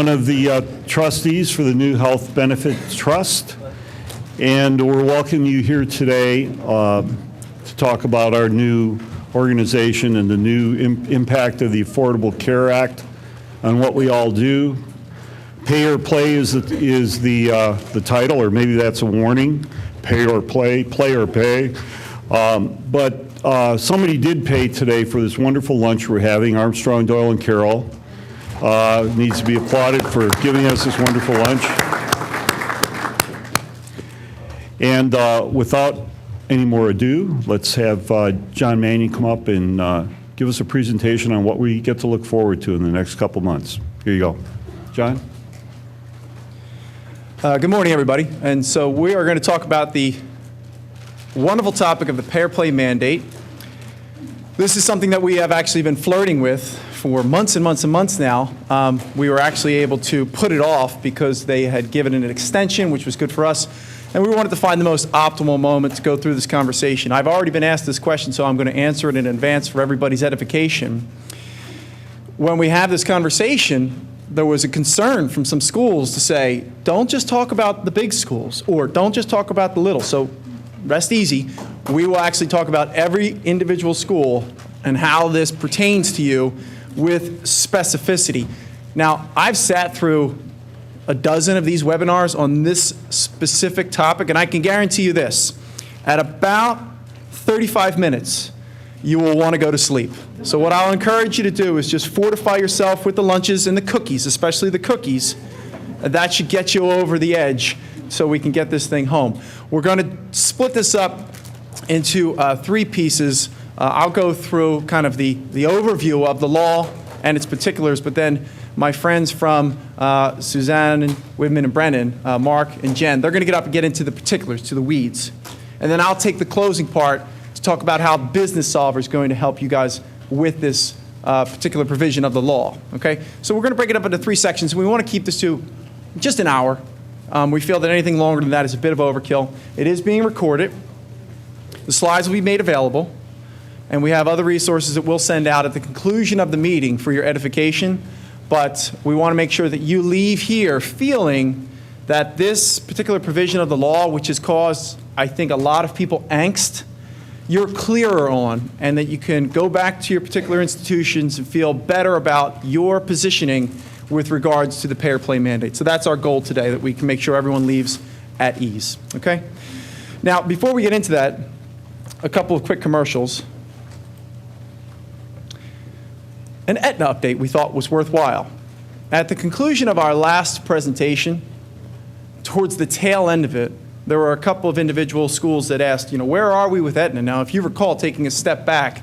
one of the trustees for the New Health Benefit Trust, and we're welcoming you here today to talk about our new organization and the new impact of the Affordable Care Act on what we all do. Pay or play is the title, or maybe that's a warning. Pay or play or pay. But somebody did pay today for this wonderful lunch we're having. Armstrong, Doyle, and Carroll needs to be applauded for giving us this wonderful lunch. And without any more ado, let's have John Manning come up and give us a presentation on what we get to look forward to in the next couple months. Here you go. John? Good morning, everybody. And so we are going to talk about the wonderful topic of the pay or play mandate. This is something that we have actually been flirting with for months and months and months now. We were actually able to put it off because they had given it an extension, which was good for us. And we wanted to find the most optimal moment to go through this conversation. I've already been asked this question, so I'm going to answer it in advance for everybody's edification. When we have this conversation, there was a concern from some schools to say, don't just talk about the big schools, or don't just talk about the little. So rest easy. We will actually talk about every individual school and how this pertains to you with specificity. Now, I've sat through a dozen of these webinars on this specific topic, and I can guarantee you this. At about 35 minutes, you will want to go to sleep. So what I'll encourage you to do is just fortify yourself with the lunches and the cookies, especially the cookies. That should get you over the edge so we can get this thing home. We're going to split this up into three pieces. I'll go through kind of the overview of the law and its particulars, but then my friends from Suzanne and Whitman and Brennan, Mark and Jen, they're going to get up and get into the particulars, to the weeds. And then I'll take the closing part to talk about how Business Solver is going to help you guys with this particular provision of the law. Okay? So we're going to break it up into three sections. We want to keep this to just an hour. We feel that anything longer than that is a bit of overkill. It is being recorded. The slides will be made available. And we have other resources that we'll send out at the conclusion of the meeting for your edification. But we want to make sure that you leave here feeling that this particular provision of the law, which has caused, I think, a lot of people angst, you're clearer on, and that you can go back to your particular institutions and feel better about your positioning with regards to the pay or play mandate. So that's our goal today, that we can make sure everyone leaves at ease. Okay? Now, before we get into that, a couple of quick commercials. An Aetna update we thought was worthwhile. At the conclusion of our last presentation, towards the tail end of it, there were a couple of individual schools that asked, where are we with Aetna? Now, if you recall, taking a step back,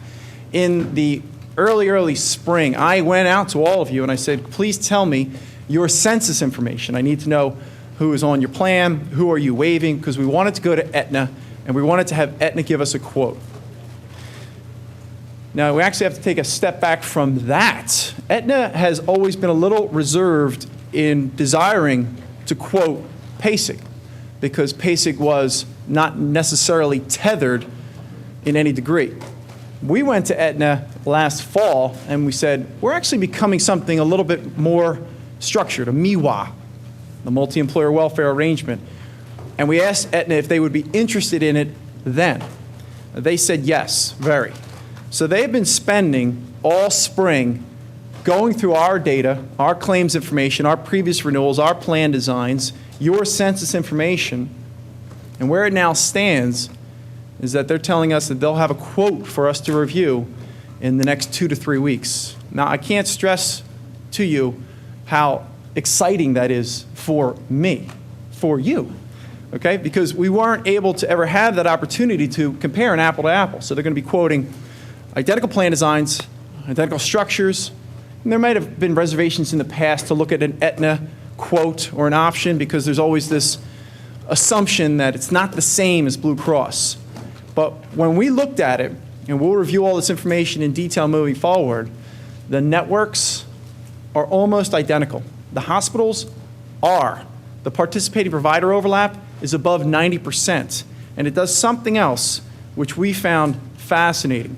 in the early spring, I went out to all of you and I said, please tell me your census information. I need to know who is on your plan, who are you waiving, because we wanted to go to Aetna, and we wanted to have Aetna give us a quote. Now, we actually have to take a step back from that. Aetna has always been a little reserved in desiring to quote PASIC, because PASIC was not necessarily tethered in any degree. We went to Aetna last fall, and we said, we're actually becoming something a little bit more structured, a MIWA, the multi-employer welfare arrangement. And we asked Aetna if they would be interested in it then. They said yes, very. So they've been spending all spring going through our data, our claims information, our previous renewals, our plan designs, your census information, and where it now stands is that they're telling us that they'll have a quote for us to review in the next 2 to 3 weeks. Now, I can't stress to you how exciting that is for me, for you. Okay? Because we weren't able to ever have that opportunity to compare an apple to apple. So they're going to be quoting identical plan designs, identical structures, and there might have been reservations in the past to look at an Aetna quote or an option because there's always this assumption that it's not the same as Blue Cross. But when we looked at it, and we'll review all this information in detail moving forward, the networks are almost identical. The hospitals are. The participating provider overlap is above 90%. And it does something else which we found fascinating.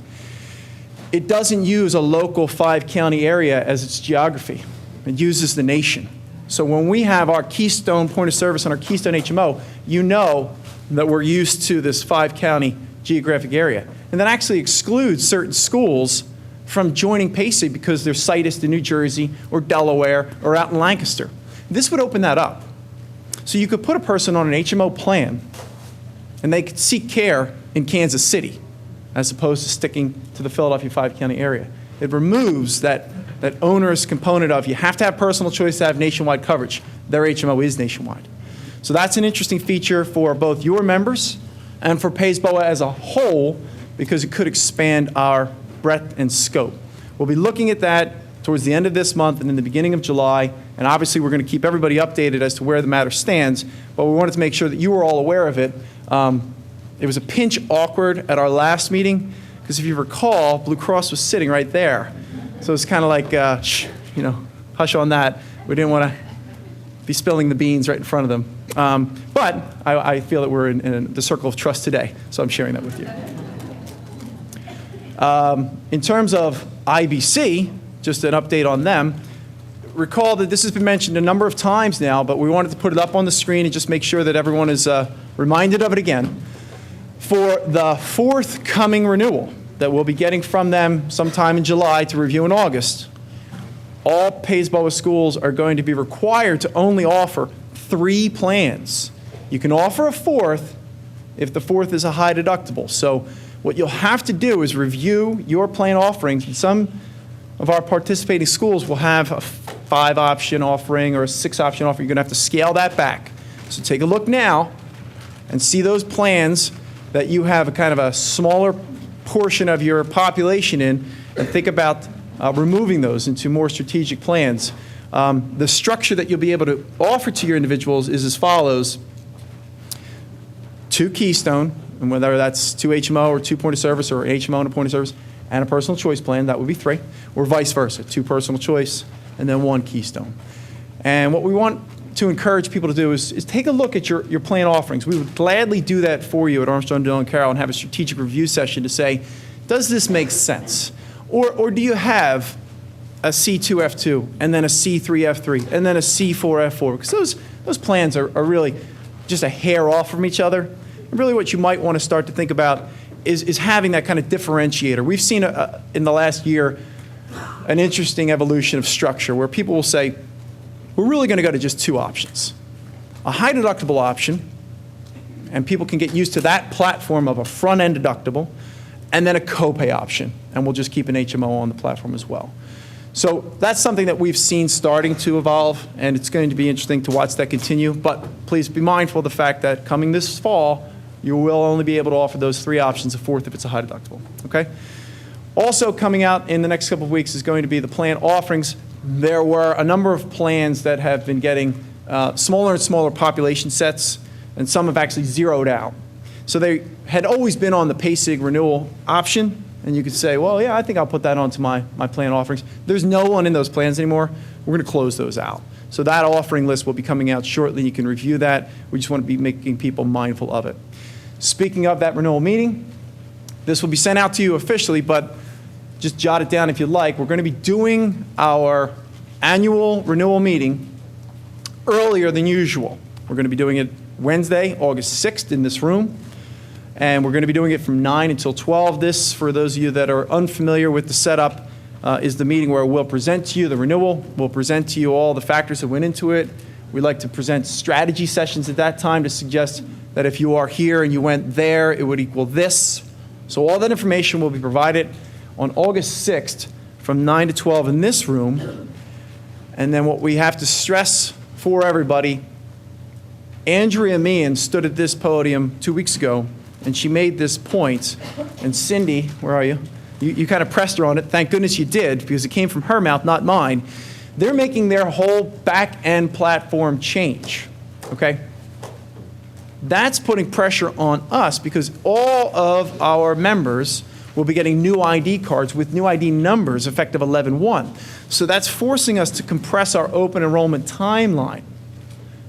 It doesn't use a local 5-county area as its geography. It uses the nation. So when we have our Keystone point of service and our Keystone HMO, you know that we're used to this 5-county geographic area. And that actually excludes certain schools from joining Paisboa because their site is in New Jersey or Delaware or out in Lancaster. This would open that up. So you could put a person on an HMO plan and they could seek care in Kansas City as opposed to sticking to the Philadelphia 5-county area. It removes that onerous component of you have to have personal choice to have nationwide coverage. Their HMO is nationwide. So that's an interesting feature for both your members and for Paisboa as a whole because it could expand our breadth and scope. We'll be looking at that towards the end of this month and in the beginning of July, and obviously we're going to keep everybody updated as to where the matter stands, but we wanted to make sure that you were all aware of it. It was a pinch awkward at our last meeting because if you recall, Blue Cross was sitting right there. So it's kind of like, shh, hush on that. We didn't want to be spilling the beans right in front of them. But I feel that we're in the circle of trust today, so I'm sharing that with you. In terms of IBC, just an update on them, recall that this has been mentioned a number of times now, but we wanted to put it up on the screen and just make sure that everyone is reminded of it again. For the forthcoming renewal that we'll be getting from them sometime in July to review in August, all Paisboa schools are going to be required to only offer 3 plans. You can offer a 4th if the 4th is a high deductible. So what you'll have to do is review your plan offerings. And some of our participating schools will have a 5-option offering or a 6-option offering. You're going to have to scale that back. So take a look now and see those plans that you have a kind of a smaller portion of your population in, and think about removing those into more strategic plans. The structure that you'll be able to offer to your individuals is as follows: 2 Keystone, and whether that's 2 HMO or 2 point of service or an HMO and a point of service, and a personal choice plan, that would be 3, or vice versa, 2 personal choice and then 1 Keystone. And what we want to encourage people to do is take a look at your plan offerings. We would gladly do that for you at Armstrong, Dillon, Carroll and have a strategic review session to say, does this make sense? Or do you have a C2F2 and then a C3F3 and then a C4F4? Because those plans are really just a hair off from each other. And really what you might want to start to think about is having that kind of differentiator. We've seen in the last year an interesting evolution of structure where people will say, we're really going to go to just 2 options. A high deductible option, and people can get used to that platform of a front-end deductible, and then a copay option, and we'll just keep an HMO on the platform as well. So that's something that we've seen starting to evolve, and it's going to be interesting to watch that continue, but please be mindful of the fact that coming this fall, you will only be able to offer those 3 options, a 4th if it's a high deductible, okay? Also coming out in the next couple of weeks is going to be the plan offerings. There were a number of plans that have been getting smaller and smaller population sets, and some have actually zeroed out. So they had always been on the PASIG renewal option, and you could say, well, yeah, I think I'll put that onto my plan offerings. There's no one in those plans anymore. We're going to close those out. So that offering list will be coming out shortly. You can review that. We just want to be making people mindful of it. Speaking of that renewal meeting, this will be sent out to you officially, but just jot it down if you'd like. We're going to be doing our annual renewal meeting earlier than usual. We're going to be doing it Wednesday, August 6th in this room, and we're going to be doing it from 9 until 12. This, for those of you that are unfamiliar with the setup, is the meeting where we'll present to you the renewal. We'll present to you all the factors that went into it. We like to present strategy sessions at that time to suggest that if you are here and you went there, it would equal this. So all that information will be provided on August 6th from 9 to 12 in this room. And then what we have to stress for everybody, Andrea Meehan stood at this podium 2 weeks ago, and she made this point. And Cindy, where are you? You kind of pressed her on it. Thank goodness you did, because it came from her mouth, not mine. They're making their whole back-end platform change, okay? That's putting pressure on us because all of our members will be getting new ID cards with new ID numbers effective 11/1. So that's forcing us to compress our open enrollment timeline.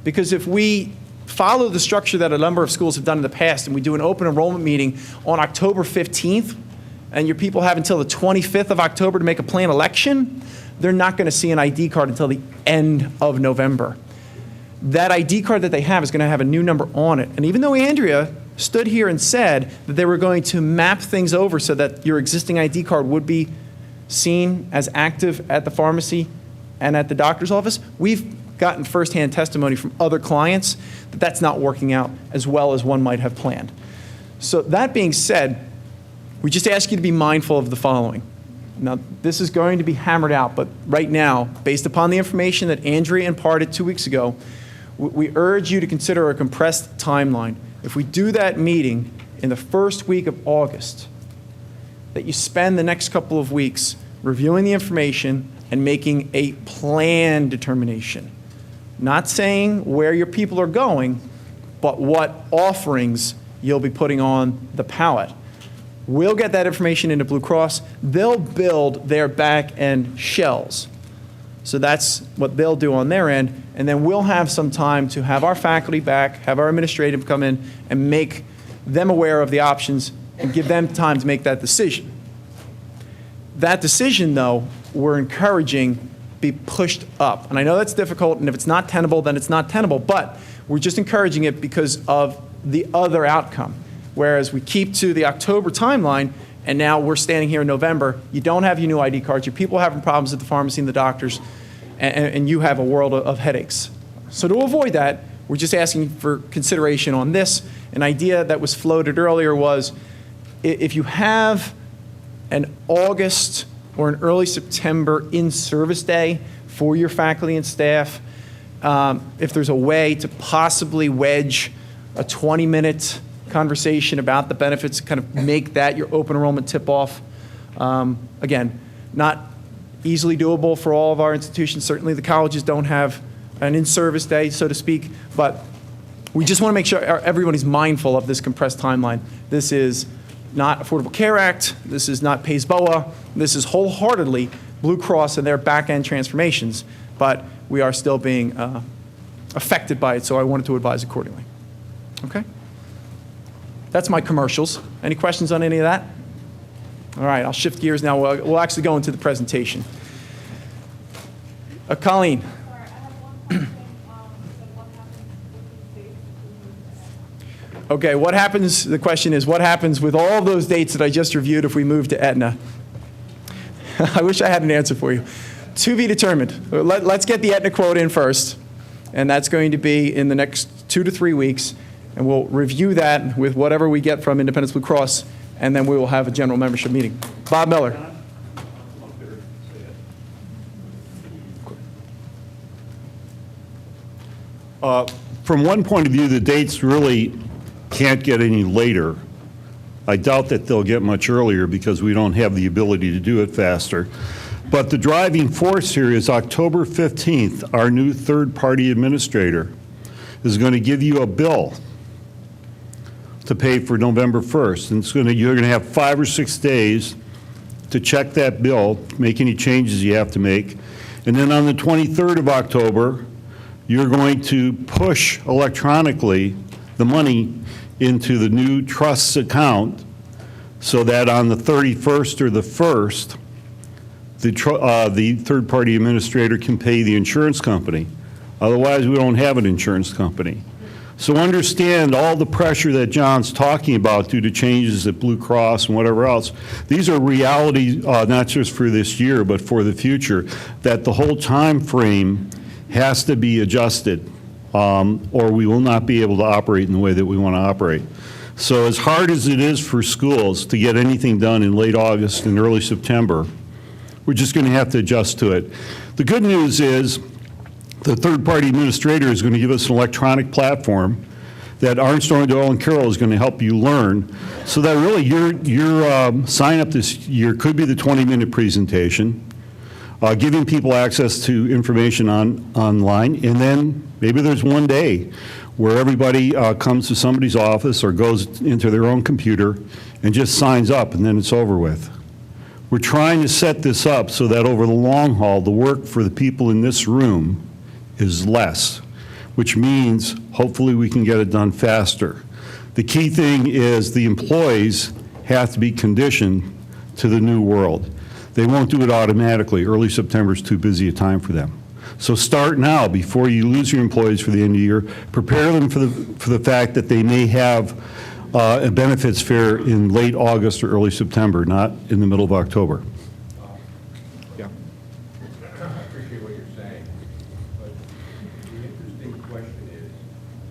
Because if we follow the structure that a number of schools have done in the past and we do an open enrollment meeting on October 15th, and your people have until the 25th of October to make a plan election, they're not going to see an ID card until the end of November. That ID card that they have is going to have a new number on it. And even though Andrea stood here and said that they were going to map things over so that your existing ID card would be seen as active at the pharmacy and at the doctor's office, we've gotten firsthand testimony from other clients that that's not working out as well as one might have planned. So that being said, we just ask you to be mindful of the following. Now, this is going to be hammered out, but right now, based upon the information that Andrea imparted 2 weeks ago, we urge you to consider a compressed timeline. If we do that meeting in the first week of August, that you spend the next couple of weeks reviewing the information and making a plan determination. Not saying where your people are going, but what offerings you'll be putting on the pallet. We'll get that information into Blue Cross. They'll build their back-end shells. So that's what they'll do on their end. And then we'll have some time to have our faculty back, have our administrative come in and make them aware of the options and give them time to make that decision. That decision, though, we're encouraging be pushed up. And I know that's difficult, and if it's not tenable, then it's not tenable, but we're just encouraging it because of the other outcome. Whereas we keep to the October timeline, and now we're standing here in November, you don't have your new ID cards, your people are having problems at the pharmacy and the doctors, and you have a world of headaches. So to avoid that, we're just asking for consideration on this. An idea that was floated earlier was if you have an August or an early September in-service day for your faculty and staff, if there's a way to possibly wedge a 20-minute conversation about the benefits, kind of make that your open enrollment tip-off. Again, not easily doable for all of our institutions. Certainly the colleges don't have an in-service day, so to speak, but we just want to make sure everybody's mindful of this compressed timeline. This is not Affordable Care Act. This is not Paisboa. This is wholeheartedly Blue Cross and their back-end transformations, but we are still being affected by it, so I wanted to advise accordingly. Okay? That's my commercials. Any questions on any of that? All right, I'll shift gears now. We'll actually go into the presentation. Colleen. Okay, what happens, the question is, what happens with all those dates that I just reviewed if we move to Aetna? I wish I had an answer for you. To be determined. Let's get the Aetna quote in first, and that's going to be in the next 2 to 3 weeks, and we'll review that with whatever we get from Independence Blue Cross, and then we will have a general membership meeting. Bob Miller. From one point of view, the dates really can't get any later. I doubt that they'll get much earlier because we don't have the ability to do it faster. But the driving force here is October 15th, our new third-party administrator is going to give you a bill to pay for November 1st. And you're going to have 5 or 6 days to check that bill, make any changes you have to make. And then on the 23rd of October, you're going to push electronically the money into the new trust's account so that on the 31st or the 1st, the third-party administrator can pay the insurance company. Otherwise, we don't have an insurance company. So understand all the pressure that John's talking about due to changes at Blue Cross and whatever else. These are realities, not just for this year, but for the future, that the whole time frame has to be adjusted, or we will not be able to operate in the way that we want to operate. So as hard as it is for schools to get anything done in late August and early September, we're just going to have to adjust to it. The good news is the third-party administrator is going to give us an electronic platform that Armstrong, Doyle, and Carroll is going to help you learn, so that really your sign-up this year could be the 20-minute presentation, giving people access to information online, and then maybe there's one day where everybody comes to somebody's office or goes into their own computer and just signs up, and then it's over with. We're trying to set this up so that over the long haul, the work for the people in this room is less, which means hopefully we can get it done faster. The key thing is the employees have to be conditioned to the new world. They won't do it automatically. Early September is too busy a time for them. So start now before you lose your employees for the end of the year. Prepare them for the fact that they may have a benefits fair in late August or early September, not in the middle of October. Yeah. I appreciate what you're saying, but the interesting question is,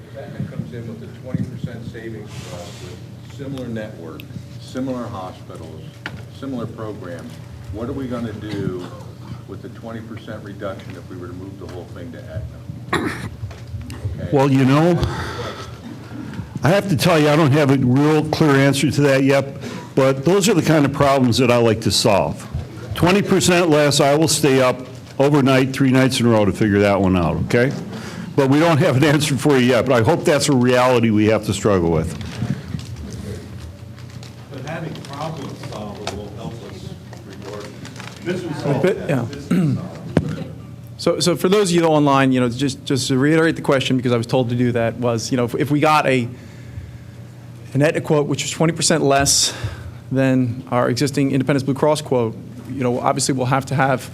if Aetna comes in with a 20% savings for us with similar network, similar hospitals, similar programs, what are we going to do with the 20% reduction if we were to move the whole thing to Aetna? Okay. Well, you know, I have to tell you, I don't have a real clear answer to that yet, but those are the kind of problems that I like to solve. 20% less, I will stay up overnight, 3 nights in a row to figure that one out, okay? But we don't have an answer for you yet, but I hope that's a reality we have to struggle with. But having problem solving will help us So for those of you online, just to reiterate the question, because I was told to do that, was, if we got an Aetna quote which was 20% less than our existing Independence Blue Cross quote, obviously we'll have to have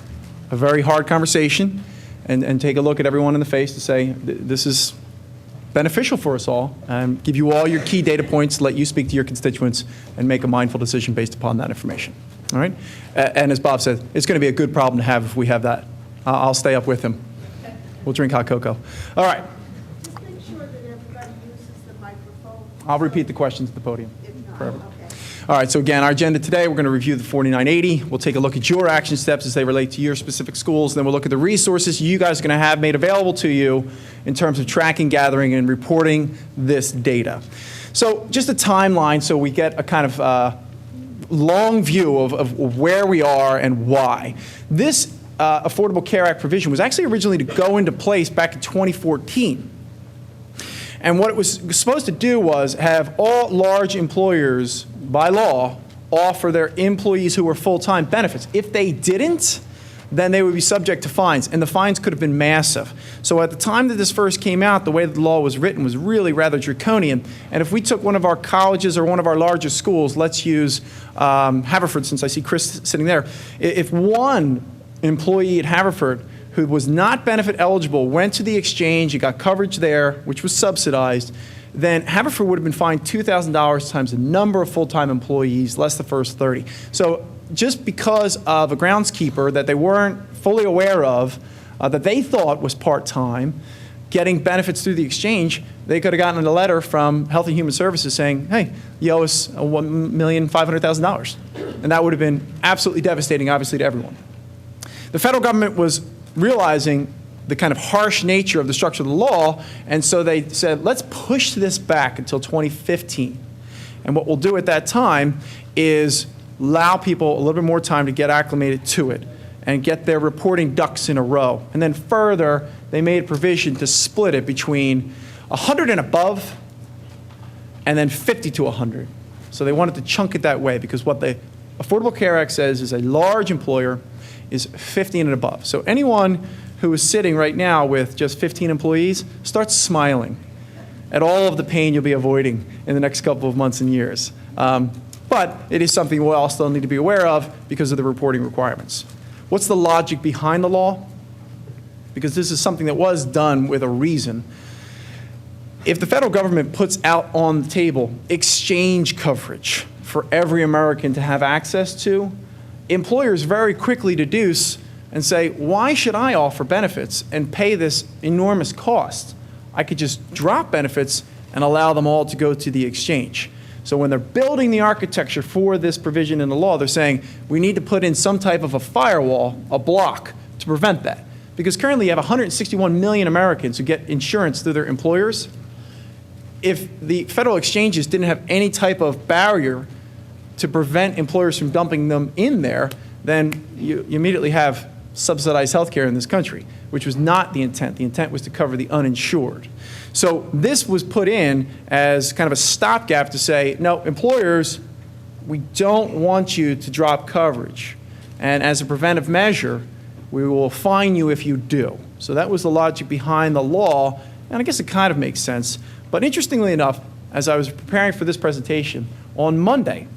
a very hard conversation and take a look at everyone in the face to say, this is beneficial for us all, and give you all your key data points, let you speak to your constituents, and make a mindful decision based upon that information. All right? And as Bob said, it's going to be a good problem to have if we have that. I'll stay up with him. We'll drink hot cocoa. All right. Just make sure that everybody uses the microphone. I'll repeat the questions at the podium. If not, Forever. okay. All right, so again, our agenda today, we're going to review the 4980. We'll take a look at your action steps as they relate to your specific schools. Then we'll look at the resources you guys are going to have made available to you in terms of tracking, gathering, and reporting this data. So just a timeline so we get a kind of long view of where we are and why. This Affordable Care Act provision was actually originally to go into place back in 2014. And what it was supposed to do was have all large employers, by law, offer their employees who were full-time benefits. If they didn't, then they would be subject to fines, and the fines could have been massive. So at the time that this first came out, the way that the law was written was really rather draconian. And if we took one of our colleges or one of our largest schools, let's use Haverford, since I see Chris sitting there. If one employee at Haverford who was not benefit eligible went to the exchange and got coverage there, which was subsidized, then Haverford would have been fined $2,000 times the number of full-time employees, less the first 30. So just because of a groundskeeper that they weren't fully aware of, that they thought was part-time, getting benefits through the exchange, they could have gotten a letter from Health and Human Services saying, hey, you owe us $1,500,000. And that would have been absolutely devastating, obviously, to everyone. The federal government was realizing the kind of harsh nature of the structure of the law, and so they said, let's push this back until 2015. And what we'll do at that time is allow people a little bit more time to get acclimated to it and get their reporting ducks in a row. And then further, they made a provision to split it between 100 and above and then 50 to 100. So they wanted to chunk it that way because what the Affordable Care Act says is a large employer is 50 and above. So anyone who is sitting right now with just 15 employees, start smiling at all of the pain you'll be avoiding in the next couple of months and years. But it is something we all still need to be aware of because of the reporting requirements. What's the logic behind the law? Because this is something that was done with a reason. If the federal government puts out on the table exchange coverage for every American to have access to, employers very quickly deduce and say, why should I offer benefits and pay this enormous cost? I could just drop benefits and allow them all to go to the exchange. So when they're building the architecture for this provision in the law, they're saying, we need to put in some type of a firewall, a block, to prevent that. Because currently you have 161 million Americans who get insurance through their employers. If the federal exchanges didn't have any type of barrier to prevent employers from dumping them in there, then you immediately have subsidized health care in this country, which was not the intent. The intent was to cover the uninsured. So this was put in as kind of a stopgap to say, no, employers, we don't want you to drop coverage. And as a preventive measure, we will fine you if you do. So that was the logic behind the law, and I guess it kind of makes sense. But interestingly enough, as I was preparing for this presentation, on Monday,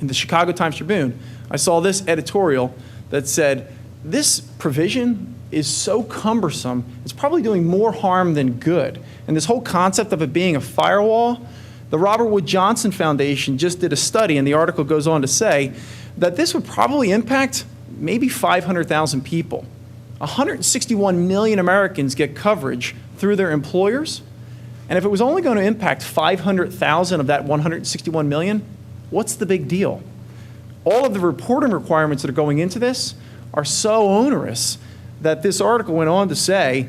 in the Chicago Times-Tribune, I saw this editorial that said, this provision is so cumbersome, it's probably doing more harm than good. And this whole concept of it being a firewall, the Robert Wood Johnson Foundation just did a study, and the article goes on to say that this would probably impact maybe 500,000 people. 161 million Americans get coverage through their employers, and if it was only going to impact 500,000 of that 161 million, what's the big deal? All of the reporting requirements that are going into this are so onerous that this article went on to say,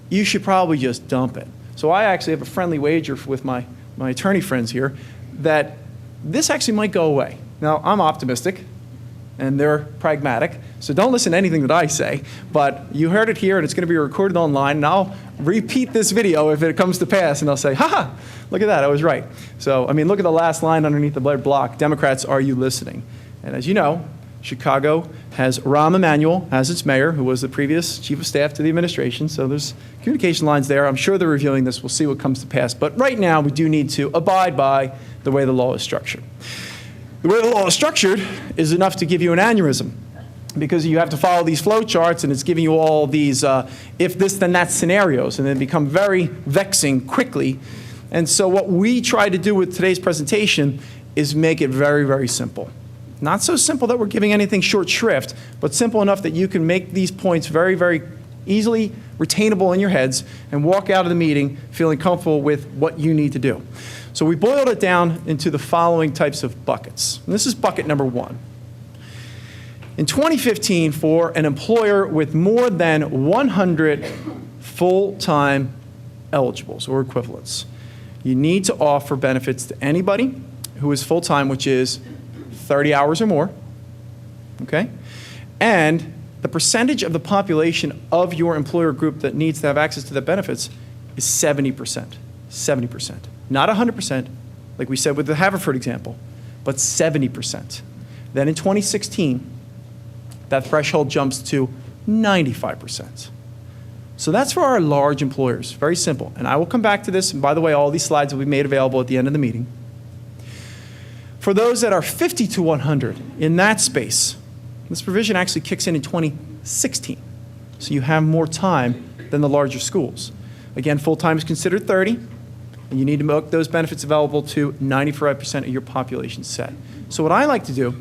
you should probably just dump it. So I actually have a friendly wager with my attorney friends here that this actually might go away. Now, I'm optimistic, and they're pragmatic, so don't listen to anything that I say, but you heard it here, and it's going to be recorded online, and I'll repeat this video if it comes to pass, and I'll say, ha-ha, look at that, I was right. So, I mean, look at the last line underneath the red block, Democrats, are you listening? And as you know, Chicago has Rahm Emanuel as its mayor, who was the previous chief of staff to the administration, so there's communication lines there. I'm sure they're reviewing this. We'll see what comes to pass. But right now, we do need to abide by the way the law is structured. The way the law is structured is enough to give you an aneurysm, because you have to follow these flow charts, and it's giving you all these if this, then that scenarios, and they become very vexing quickly. And so what we try to do with today's presentation is make it very, very simple. Not so simple that we're giving anything short shrift, but simple enough that you can make these points very, very easily retainable in your heads and walk out of the meeting feeling comfortable with what you need to do. So we boiled it down into the following types of buckets. And this is bucket number one. In 2015, for an employer with more than 100 full-time eligibles or equivalents, you need to offer benefits to anybody who is full-time, which is 30 hours or more, okay? And the percentage of the population of your employer group that needs to have access to the benefits is 70%. 70%. Not 100%, like we said with the Haverford example, but 70%. Then in 2016, that threshold jumps to 95%. So that's for our large employers. Very simple. And I will come back to this. And by the way, all these slides will be made available at the end of the meeting. For those that are 50 to 100 in that space, this provision actually kicks in 2016. So you have more time than the larger schools. Again, full-time is considered 30, and you need to make those benefits available to 95% of your population set. So what I like to do,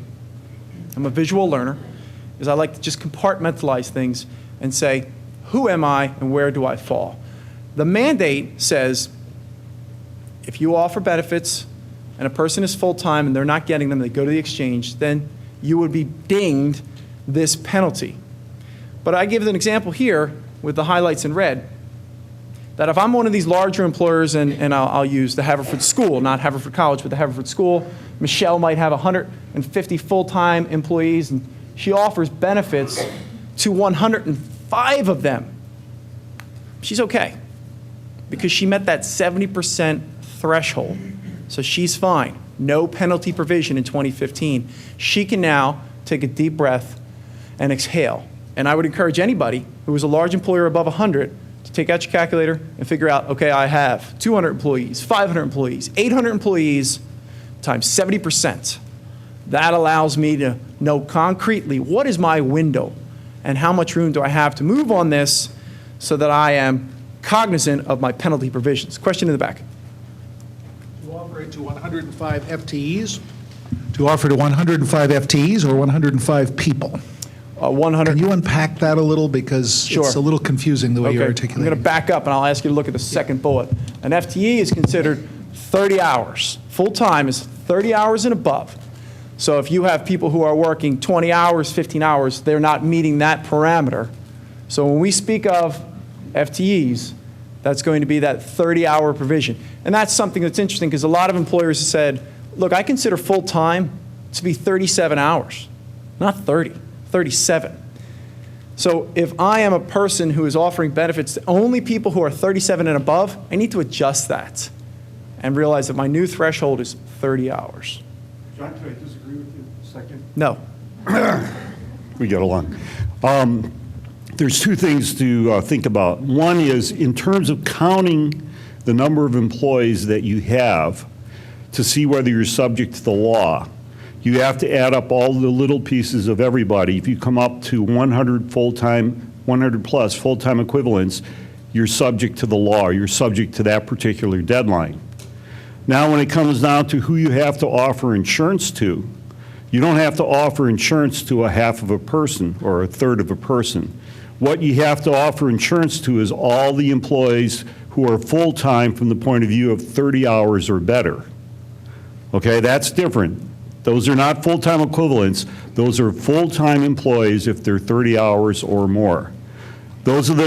I'm a visual learner, is I like to just compartmentalize things and say, who am I and where do I fall? The mandate says, if you offer benefits and a person is full-time and they're not getting them, they go to the exchange, then you would be dinged this penalty. But I give an example here with the highlights in red, that if I'm one of these larger employers, and I'll use the Haverford School, not Haverford College, but the Haverford School, Michelle might have 150 full-time employees, and she offers benefits to 105 of them. She's okay, because she met that 70% threshold. So she's fine. No penalty provision in 2015. She can now take a deep breath and exhale. And I would encourage anybody who is a large employer above 100 to take out your calculator and figure out, okay, I have 200 employees, 500 employees, 800 employees times 70%. That allows me to know concretely what is my window and how much room do I have to move on this so that I am cognizant of my penalty provisions. Question in the back. To offer it to 105 FTEs? To offer to 105 FTEs or 105 people? 100. Can you unpack that a little, because Sure. it's a little confusing the way you're I'm articulating. going to back up, and I'll ask you to look at the second bullet. An FTE is considered 30 hours. Full-time is 30 hours and above. So if you have people who are working 20 hours, 15 hours, they're not meeting that parameter. So when we speak of FTEs, that's going to be that 30-hour provision. And that's something that's interesting, because a lot of employers have said, look, I consider full-time to be 37 hours, not 30, 37. So if I am a person who is offering benefits to only people who are 37 and above, I need to adjust that and realize that my new threshold is 30 hours. John, can I disagree with you a second? No. We get along. There's two things to think about. One is in terms of counting the number of employees that you have to see whether you're subject to the law. You have to add up all the little pieces of everybody. If you come up to 100 full-time, 100 plus full-time equivalents, you're subject to the law. You're subject to that particular deadline. Now, when it comes down to who you have to offer insurance to, you don't have to offer insurance to a half of a person or a third of a person. What you have to offer insurance to is all the employees who are full-time from the point of view of 30 hours or better. Okay, that's different. Those are not full-time equivalents. Those are full-time employees if they're 30 hours or more. Those are the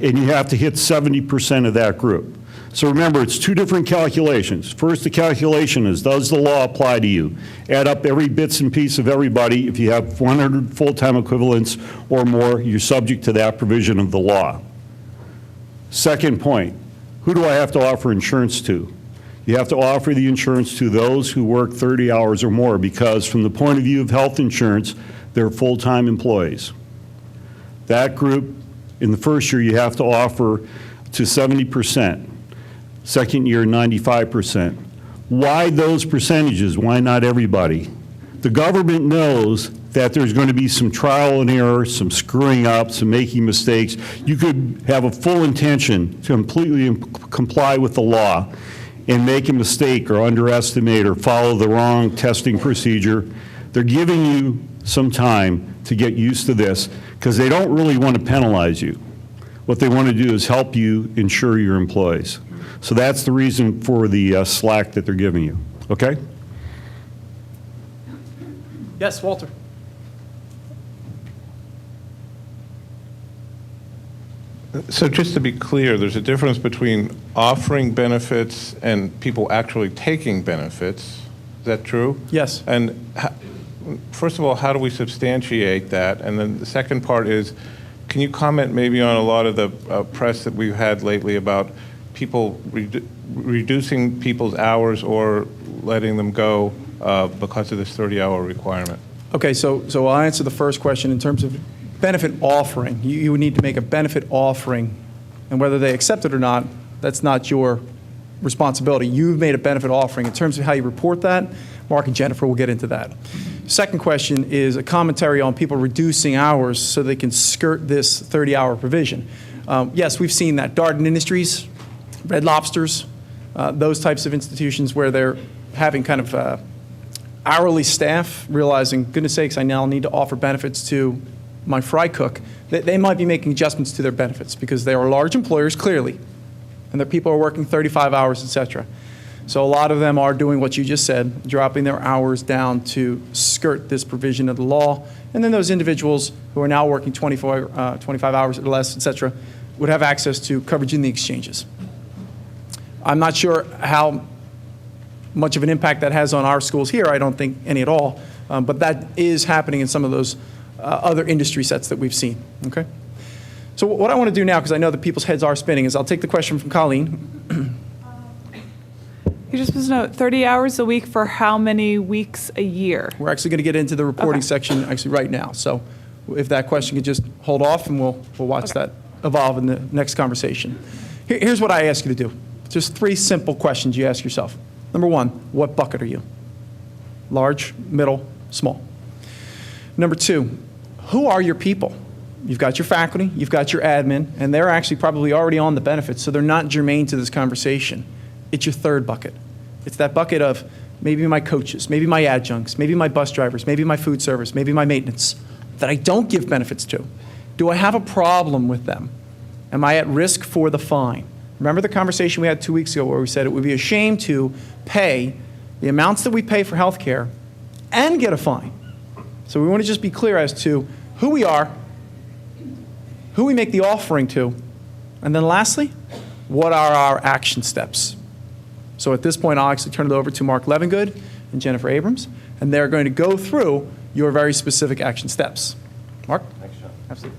and you have to hit 70% of that group. So remember, it's two different calculations. First, the calculation is, does the law apply to you? Add up every bits and piece of everybody. If you have 100 full-time equivalents or more, you're subject to that provision of the law. Second point, who do I have to offer insurance to? You have to offer the insurance to those who work 30 hours or more, because from the point of view of health insurance, they're full-time employees. That group, in the first year, you have to offer to 70%. Second year, 95%. Why those percentages? Why not everybody? The government knows that there's going to be some trial and error, some screwing up, some making mistakes. You could have a full intention to completely comply with the law and make a mistake or underestimate or follow the wrong testing procedure. They're giving you some time to get used to this because they don't really want to penalize you. What they want to do is help you insure your employees. So that's the reason for the slack that they're giving you, okay? Yes, Walter. So just to be clear, there's a difference between offering benefits and people actually taking benefits. Is that true? Yes. And first of all, how do we substantiate that? And then the second part is, can you comment maybe on a lot of the press that we've had lately about people reducing people's hours or letting them go because of this 30-hour requirement? Okay, so I'll answer the first question in terms of benefit offering. You would need to make a benefit offering, and whether they accept it or not, that's not your responsibility. You've made a benefit offering. In terms of how you report that, Mark and Jennifer will get into that. Second question is a commentary on people reducing hours so they can skirt this 30-hour provision. Yes, we've seen that. Darden Industries, Red Lobsters, those types of institutions where they're having kind of hourly staff realizing, goodness sakes, I now need to offer benefits to my fry cook. They might be making adjustments to their benefits because they are large employers, clearly, and their people are working 35 hours, et cetera. So a lot of them are doing what you just said, dropping their hours down to skirt this provision of the law. And then those individuals who are now working 25 hours or less, et cetera, would have access to coverage in the exchanges. I'm not sure how much of an impact that has on our schools here. I don't think any at all. But that is happening in some of those other industry sets that we've seen. Okay? So what I want to do now, because I know that people's heads are spinning, is I'll take the question from Colleen. You're just supposed to know 30 hours a week for how many weeks a year? We're actually going to get into the reporting Okay. section actually right now. So if that question could just hold off, and we'll watch that evolve in the next conversation. Here's what I ask you to do. Just 3 simple questions you ask yourself. Number 1, what bucket are you? Large, middle, small. Number 2, who are your people? You've got your faculty, you've got your admin, and they're actually probably already on the benefits, so they're not germane to this conversation. It's your third bucket. It's that bucket of maybe my coaches, maybe my adjuncts, maybe my bus drivers, maybe my food service, maybe my maintenance, that I don't give benefits to. Do I have a problem with them? Am I at risk for the fine? Remember the conversation we had 2 weeks ago where we said it would be a shame to pay the amounts that we pay for health care and get a fine. So we want to just be clear as to who we are, who we make the offering to, and then lastly, what are our action steps? So at this point, I'll actually turn it over to Mark Levengood and Jennifer Abrams, and they're going to go through your very specific action steps. Mark? Thanks, John. Absolutely.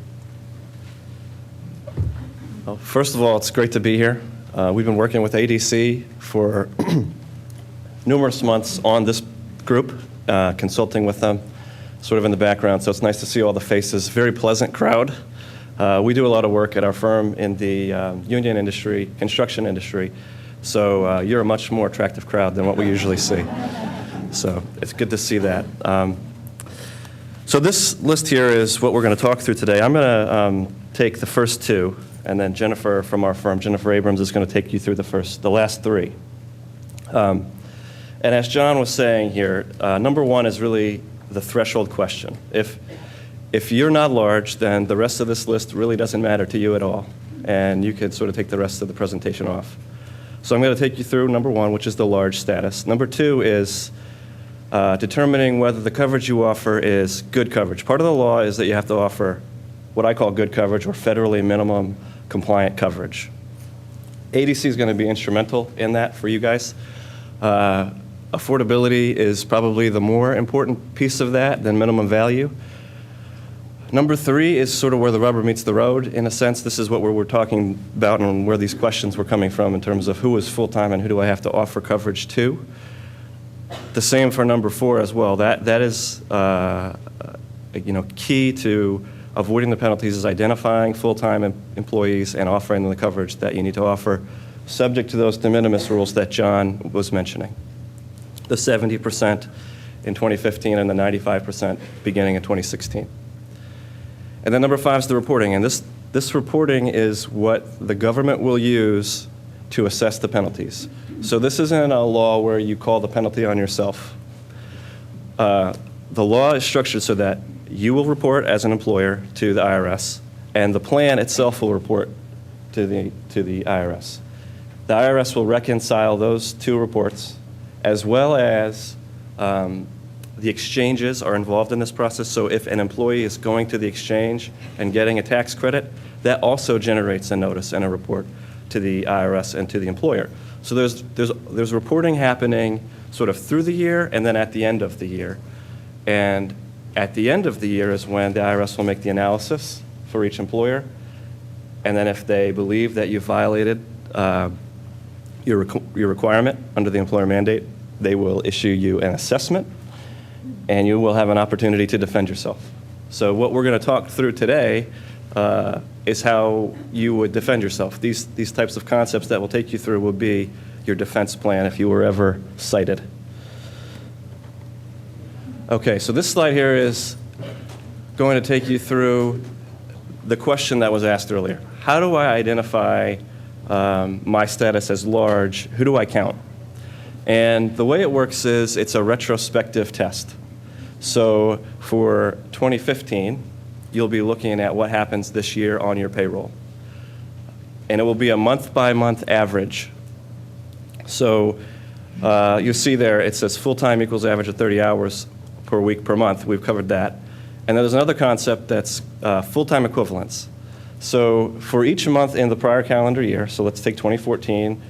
Well, first of all, it's great to be here. We've been working with ADC for numerous months on this group, consulting with them, sort of in the background, so it's nice to see all the faces. Very pleasant crowd. We do a lot of work at our firm in the union industry, construction industry, so you're a much more attractive crowd than what we usually see. So it's good to see that. So this list here is what we're going to talk through today. I'm going to take the first two, and then Jennifer from our firm, Jennifer Abrams, is going to take you through the last three. And as John was saying here, number one is really the threshold question. If you're not large, then the rest of this list really doesn't matter to you at all, and you could sort of take the rest of the presentation off. So I'm going to take you through number one, which is the large status. Number two is determining whether the coverage you offer is good coverage. Part of the law is that you have to offer what I call good coverage or federally minimum compliant coverage. ADC is going to be instrumental in that for you guys. Affordability is probably the more important piece of that than minimum value. Number three is sort of where the rubber meets the road, in a sense. This is what we're talking about and where these questions were coming from in terms of who is full-time and who do I have to offer coverage to. The same for number four as well. That is key to avoiding the penalties is identifying full-time employees and offering them the coverage that you need to offer, subject to those de minimis rules that John was mentioning. The 70% in 2015 and the 95% beginning in 2016. And then number five is the reporting. And this reporting is what the government will use to assess the penalties. So this isn't a law where you call the penalty on yourself. The law is structured so that you will report as an employer to the IRS, and the plan itself will report to the IRS. The IRS will reconcile those two reports, as well as the exchanges are involved in this process. So if an employee is going to the exchange and getting a tax credit, that also generates a notice and a report to the IRS and to the employer. So there's reporting happening sort of through the year and then at the end of the year. And at the end of the year is when the IRS will make the analysis for each employer. And then if they believe that you violated your requirement under the employer mandate, they will issue you an assessment, and you will have an opportunity to defend yourself. So what we're going to talk through today is how you would defend yourself. These types of concepts that we'll take you through will be your defense plan if you were ever cited. Okay, so this slide here is going to take you through the question that was asked earlier. How do I identify my status as large? Who do I count? And the way it works is it's a retrospective test. So for 2015, you'll be looking at what happens this year on your payroll. And it will be a month-by-month average. So you'll see there it says full-time equals average of 30 hours per week per month. We've covered that. And then there's another concept that's full-time equivalents. So for each month in the prior calendar year, so let's take 2014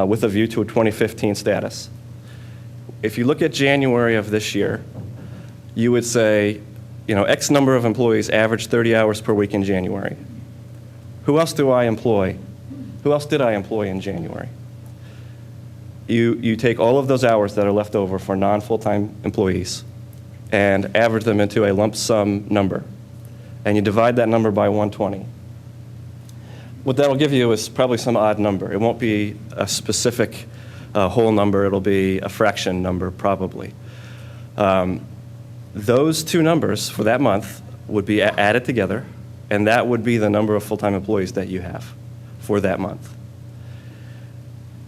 with a view to a 2015 status. If you look at January of this year, you would say, X number of employees average 30 hours per week in January. Who else do I employ? Who else did I employ in January? You take all of those hours that are left over for non-full-time employees and average them into a lump sum number. And you divide that number by 120. What that'll give you is probably some odd number. It won't be a specific whole number. It'll be a fraction number, probably. Those two numbers for that month would be added together, and that would be the number of full-time employees that you have for that month.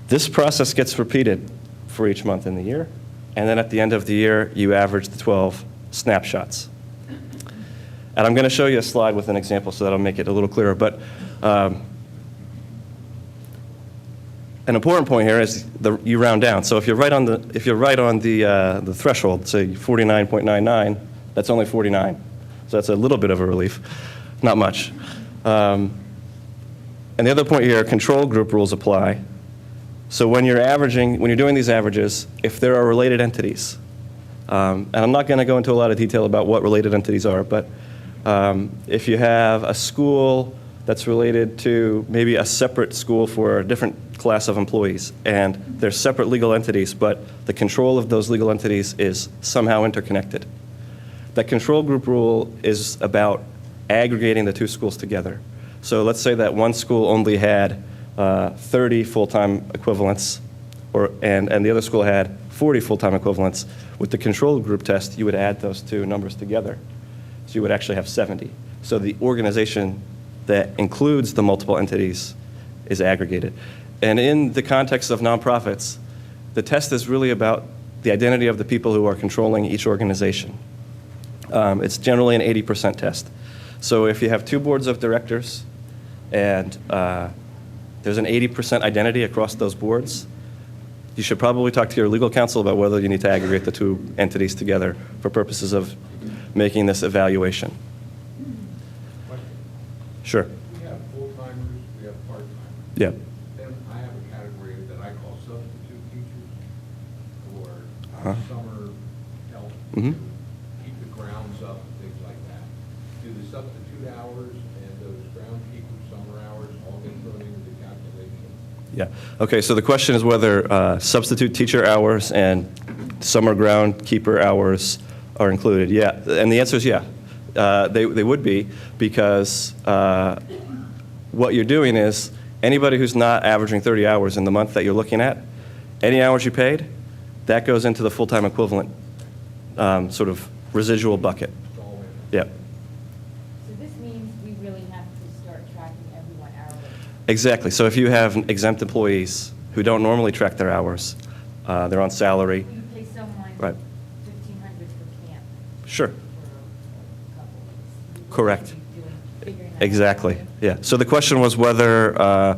This process gets repeated for each month in the year, and then at the end of the year, you average the 12 snapshots. And I'm going to show you a slide with an example so that'll make it a little clearer. But an important point here is you round down. So if you're right on the threshold, say 49.99, that's only 49. So that's a little bit of a relief, not much. And the other point here, control group rules apply. So when you're doing these averages, if there are related entities, and I'm not going to go into a lot of detail about what related entities are, but if you have a school that's related to maybe a separate school for a different class of employees, and they're separate legal entities, but the control of those legal entities is somehow interconnected. That control group rule is about aggregating the two schools together. So let's say that one school only had 30 full-time equivalents, and the other school had 40 full-time equivalents. With the control group test, you would add those two numbers together. So you would actually have 70. So the organization that includes the multiple entities is aggregated. And in the context of nonprofits, the test is really about the identity of the people who are controlling each organization. It's generally an 80% test. So if you have two boards of directors and there's an 80% identity across those boards, you should probably talk to your legal counsel about whether you need to aggregate the two entities together for purposes of making this evaluation. Sure. We have full-timers, we have part-timers. Yeah. Then I have a category that I call substitute teachers or summer help to Mhm. keep the grounds up, things like that. Do the substitute hours and those groundskeeper summer hours all get thrown into the calculation? Yeah. Okay, so the question is whether substitute teacher hours and summer groundkeeper hours are included. Yeah, and the answer is yeah. They would be, because what you're doing is anybody who's not averaging 30 hours in the month that you're looking at, any hours you paid, that goes into the full-time equivalent sort of residual bucket. Yeah. So this means we really have to start tracking everyone hourly. Exactly. So if you have exempt employees who don't normally track their hours, they're on salary. Will you pay someone Right. 1,500 for camp Sure. for a couple of weeks? Correct. Figuring that out. Exactly, yeah. So the question was whether,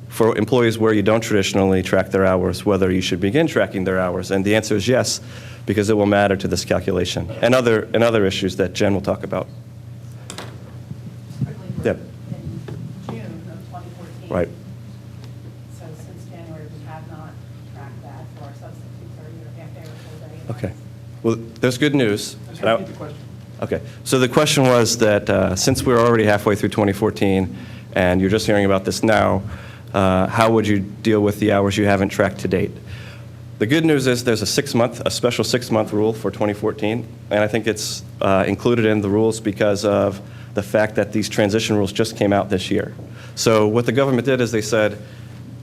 for employees where you don't traditionally track their hours, whether you should begin tracking their hours. And the answer is yes, because it will matter to this calculation and other issues that Jen will talk about. Yeah. In June of 2014. Right. So since January, we have not tracked that for our substitutes or either half day or full day. Okay. Well, there's good news. Just repeat the question. Okay. So the question was that since we're already halfway through 2014 and you're just hearing about this now, how would you deal with the hours you haven't tracked to date? The good news is there's a special 6-month rule for 2014, and I think it's included in the rules because of the fact that these transition rules just came out this year. So what the government did is they said,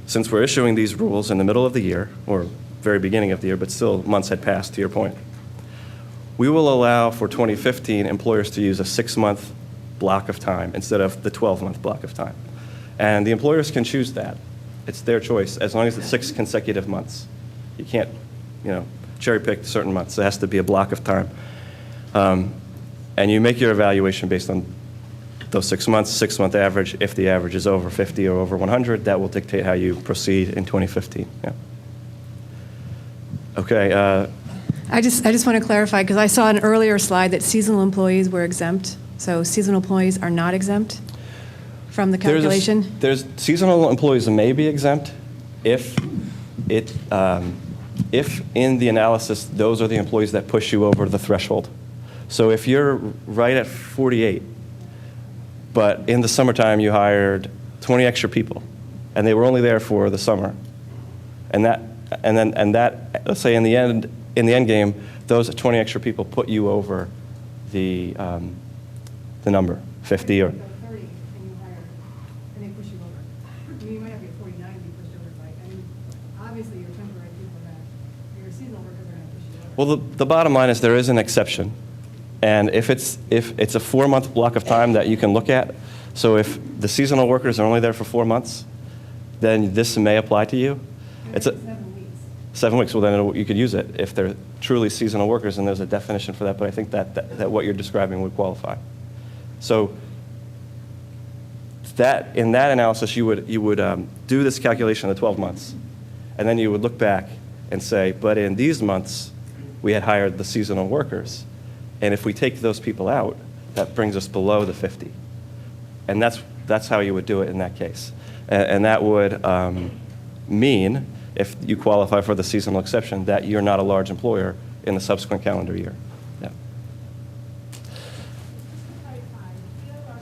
since we're issuing these rules in the middle of the year, or very beginning of the year, but still months had passed, to your point, we will allow for 2015 employers to use a 6-month block of time instead of the 12-month block of time. And the employers can choose that. It's their choice, as long as it's 6 consecutive months. You can't, cherry pick certain months. It has to be a block of time. And you make your evaluation based on those 6 months, 6-month average. If the average is over 50 or over 100, that will dictate how you proceed in 2015. Yeah. Okay. I just want to clarify, because I saw an earlier slide that seasonal employees were exempt. So seasonal employees are not exempt from the calculation? There's seasonal employees may be exempt if in the analysis, those are the employees that push you over the threshold. So if you're right at 48, but in the summertime you hired 20 extra people, and they were only there for the summer, and that, let's say in the end game, those 20 extra people put you over the number, 50 or. 30, and you hire, and they push you over. I mean, you might have your 49 be pushed over, right? I mean, obviously, your temporary people that, your seasonal workers are going to push you over. Well, the bottom line is there is an exception. And if it's a 4-month block of time that you can look at, so if the seasonal workers are only there for 4 months, then this may apply to you. It's 7 weeks. 7 weeks. Well, then you could use it if they're truly seasonal workers, and there's a definition for that. But I think that what you're describing would qualify. So in that analysis, you would do this calculation of the 12 months, and then you would look back and say, but in these months, we had hired the seasonal workers. And if we take those people out, that brings us below the 50. And that's how you would do it in that case. And that would mean, if you qualify for the seasonal exception, that you're not a large employer in the subsequent calendar year. Yeah.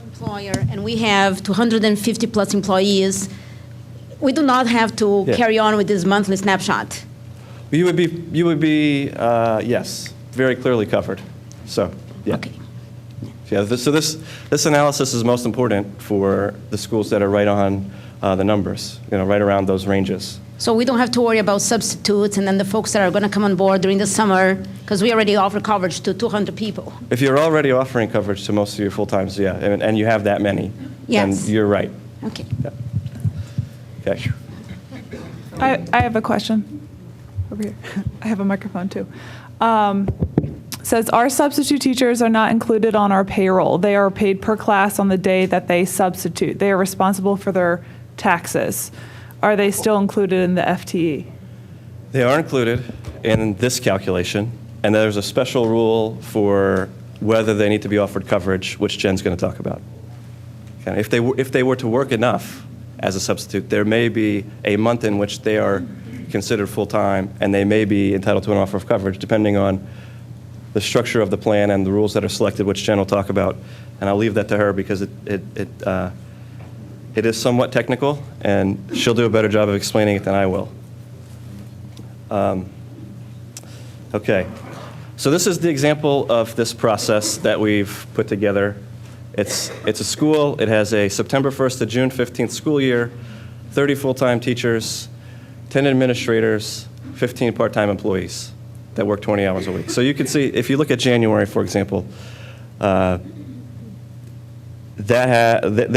Employer, and we have 250 plus employees. We do not have to carry on with this monthly snapshot. You would be yes, very clearly covered. So, yeah. Okay. Yeah, so this analysis is most important for the schools that are right on the numbers, right around those ranges. So we don't have to worry about substitutes and then the folks that are going to come on board during the summer, because we already offer coverage to 200 people. If you're already offering coverage to most of your full-times, yeah, and you have that many, Yes. then you're right. Okay. Yeah. Okay. I have a question over here. I have a microphone too. Says our substitute teachers are not included on our payroll. They are paid per class on the day that they substitute. They are responsible for their taxes. Are they still included in the FTE? They are included in this calculation, and there's a special rule for whether they need to be offered coverage, which Jen's going to talk about. Okay. If they were to work enough as a substitute, there may be a month in which they are considered full-time, and they may be entitled to an offer of coverage, depending on the structure of the plan and the rules that are selected, which Jen will talk about. And I'll leave that to her because it is somewhat technical, and she'll do a better job of explaining it than I will. Okay, so this is the example of this process that we've put together. It's a school. It has a September 1st to June 15th school year, 30 full-time teachers, 10 administrators, 15 part-time employees that work 20 hours a week. So you can see, if you look at January, for example, there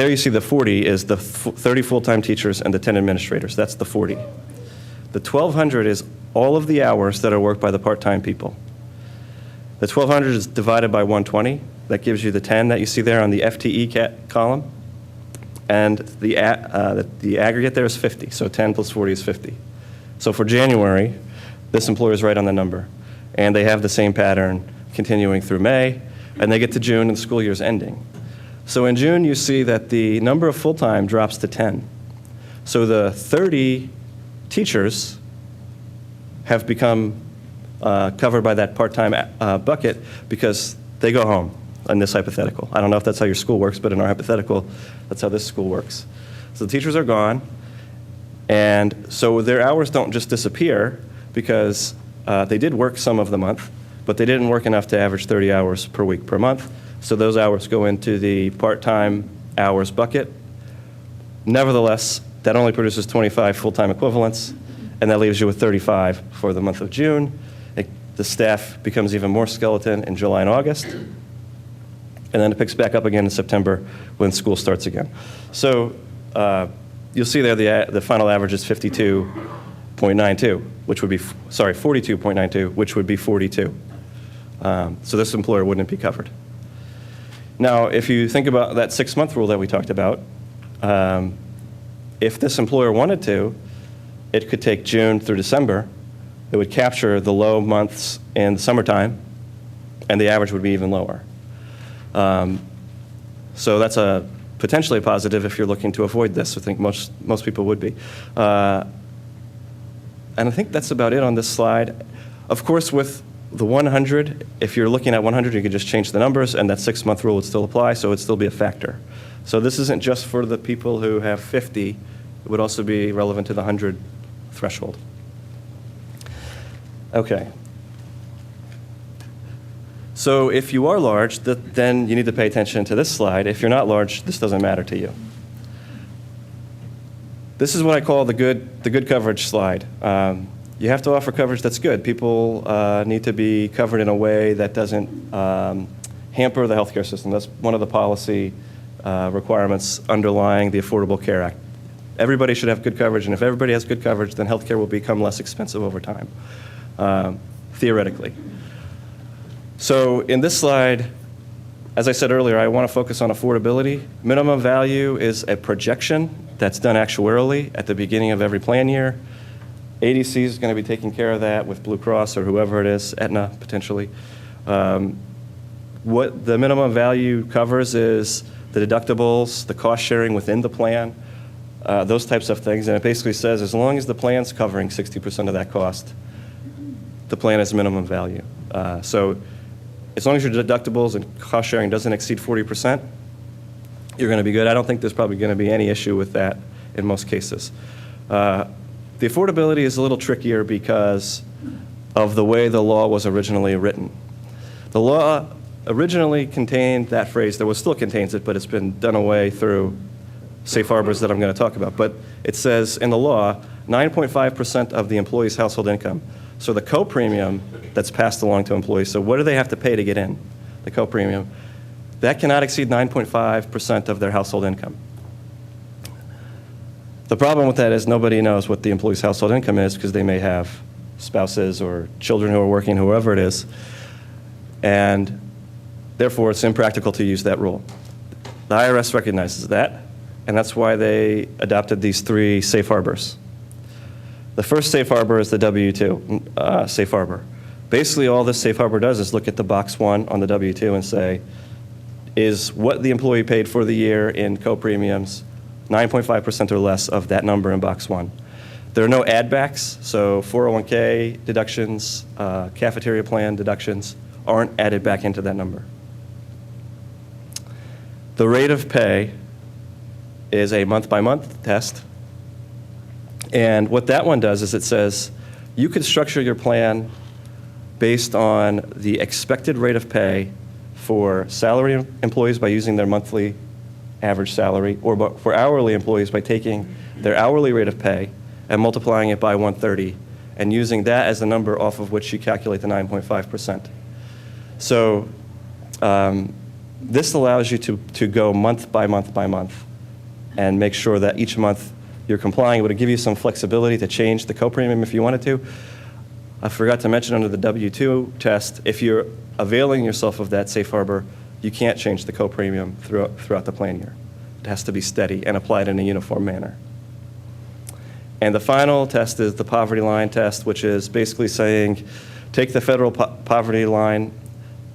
you see the 40 is the 30 full-time teachers and the 10 administrators. That's the 40. The 1,200 is all of the hours that are worked by the part-time people. The 1,200 is divided by 120. That gives you the 10 that you see there on the FTE column. And the aggregate there is 50. So 10 plus 40 is 50. So for January, this employer is right on the number. And they have the same pattern continuing through May. And they get to June and the school year is ending. So in June, you see that the number of full-time drops to 10. So the 30 teachers have become covered by that part-time bucket because they go home in this hypothetical. I don't know if that's how your school works, but in our hypothetical, that's how this school works. So the teachers are gone, and so their hours don't just disappear because they did work some of the month, but they didn't work enough to average 30 hours per week per month. So those hours go into the part-time hours bucket. Nevertheless, that only produces 25 full-time equivalents, and that leaves you with 35 for the month of June. The staff becomes even more skeleton in July and August, and then it picks back up again in September when school starts again. So you'll see there the final average is 52.92, which would be, 42.92, which would be 42. So this employer wouldn't be covered. Now, if you think about that 6-month rule that we talked about, if this employer wanted to, it could take June through December. It would capture the low months in the summertime, and the average would be even lower. So that's potentially a positive if you're looking to avoid this. I think most people would be. And I think that's about it on this slide. Of course, with the 100, if you're looking at 100, you could just change the numbers, and that 6-month rule would still apply, so it would still be a factor. So this isn't just for the people who have 50. It would also be relevant to the 100 threshold. Okay. So if you are large, then you need to pay attention to this slide. If you're not large, this doesn't matter to you. This is what I call the good coverage slide. You have to offer coverage that's good. People need to be covered in a way that doesn't hamper the healthcare system. That's one of the policy requirements underlying the Affordable Care Act. Everybody should have good coverage, and if everybody has good coverage, then healthcare will become less expensive over time, theoretically. So in this slide, as I said earlier, I want to focus on affordability. Minimum value is a projection that's done actuarially at the beginning of every plan year. ADC is going to be taking care of that with Blue Cross or whoever it is, Aetna potentially. What the minimum value covers is the deductibles, the cost sharing within the plan, those types of things. And it basically says as long as the plan's covering 60% of that cost, the plan is minimum value. So as long as your deductibles and cost sharing doesn't exceed 40%, you're going to be good. I don't think there's probably going to be any issue with that in most cases. The affordability is a little trickier because of the way the law was originally written. The law originally contained that phrase. There still contains it, but it's been done away through safe harbors that I'm going to talk about. But it says in the law, 9.5% of the employee's household income. So the co-premium that's passed along to employees, so what do they have to pay to get in? The co-premium, that cannot exceed 9.5% of their household income. The problem with that is nobody knows what the employee's household income is because they may have spouses or children who are working, whoever it is, and therefore it's impractical to use that rule. The IRS recognizes that, and that's why they adopted these 3 safe harbors. The first safe harbor is the W-2 safe harbor. Basically, all this safe harbor does is look at the box 1 on the W-2 and say, is what the employee paid for the year in co-premiums 9.5% or less of that number in box 1? There are no add backs, so 401k deductions, cafeteria plan deductions aren't added back into that number. The rate of pay is a month-by-month test. And what that one does is it says you could structure your plan based on the expected rate of pay for salary employees by using their monthly average salary, or for hourly employees by taking their hourly rate of pay and multiplying it by 130 and using that as the number off of which you calculate the 9.5%. So this allows you to go month by month by month and make sure that each month you're complying. It would give you some flexibility to change the co-premium if you wanted to. I forgot to mention under the W-2 test, if you're availing yourself of that safe harbor, you can't change the co-premium throughout the plan year. It has to be steady and applied in a uniform manner. And the final test is the poverty line test, which is basically saying, take the federal poverty line,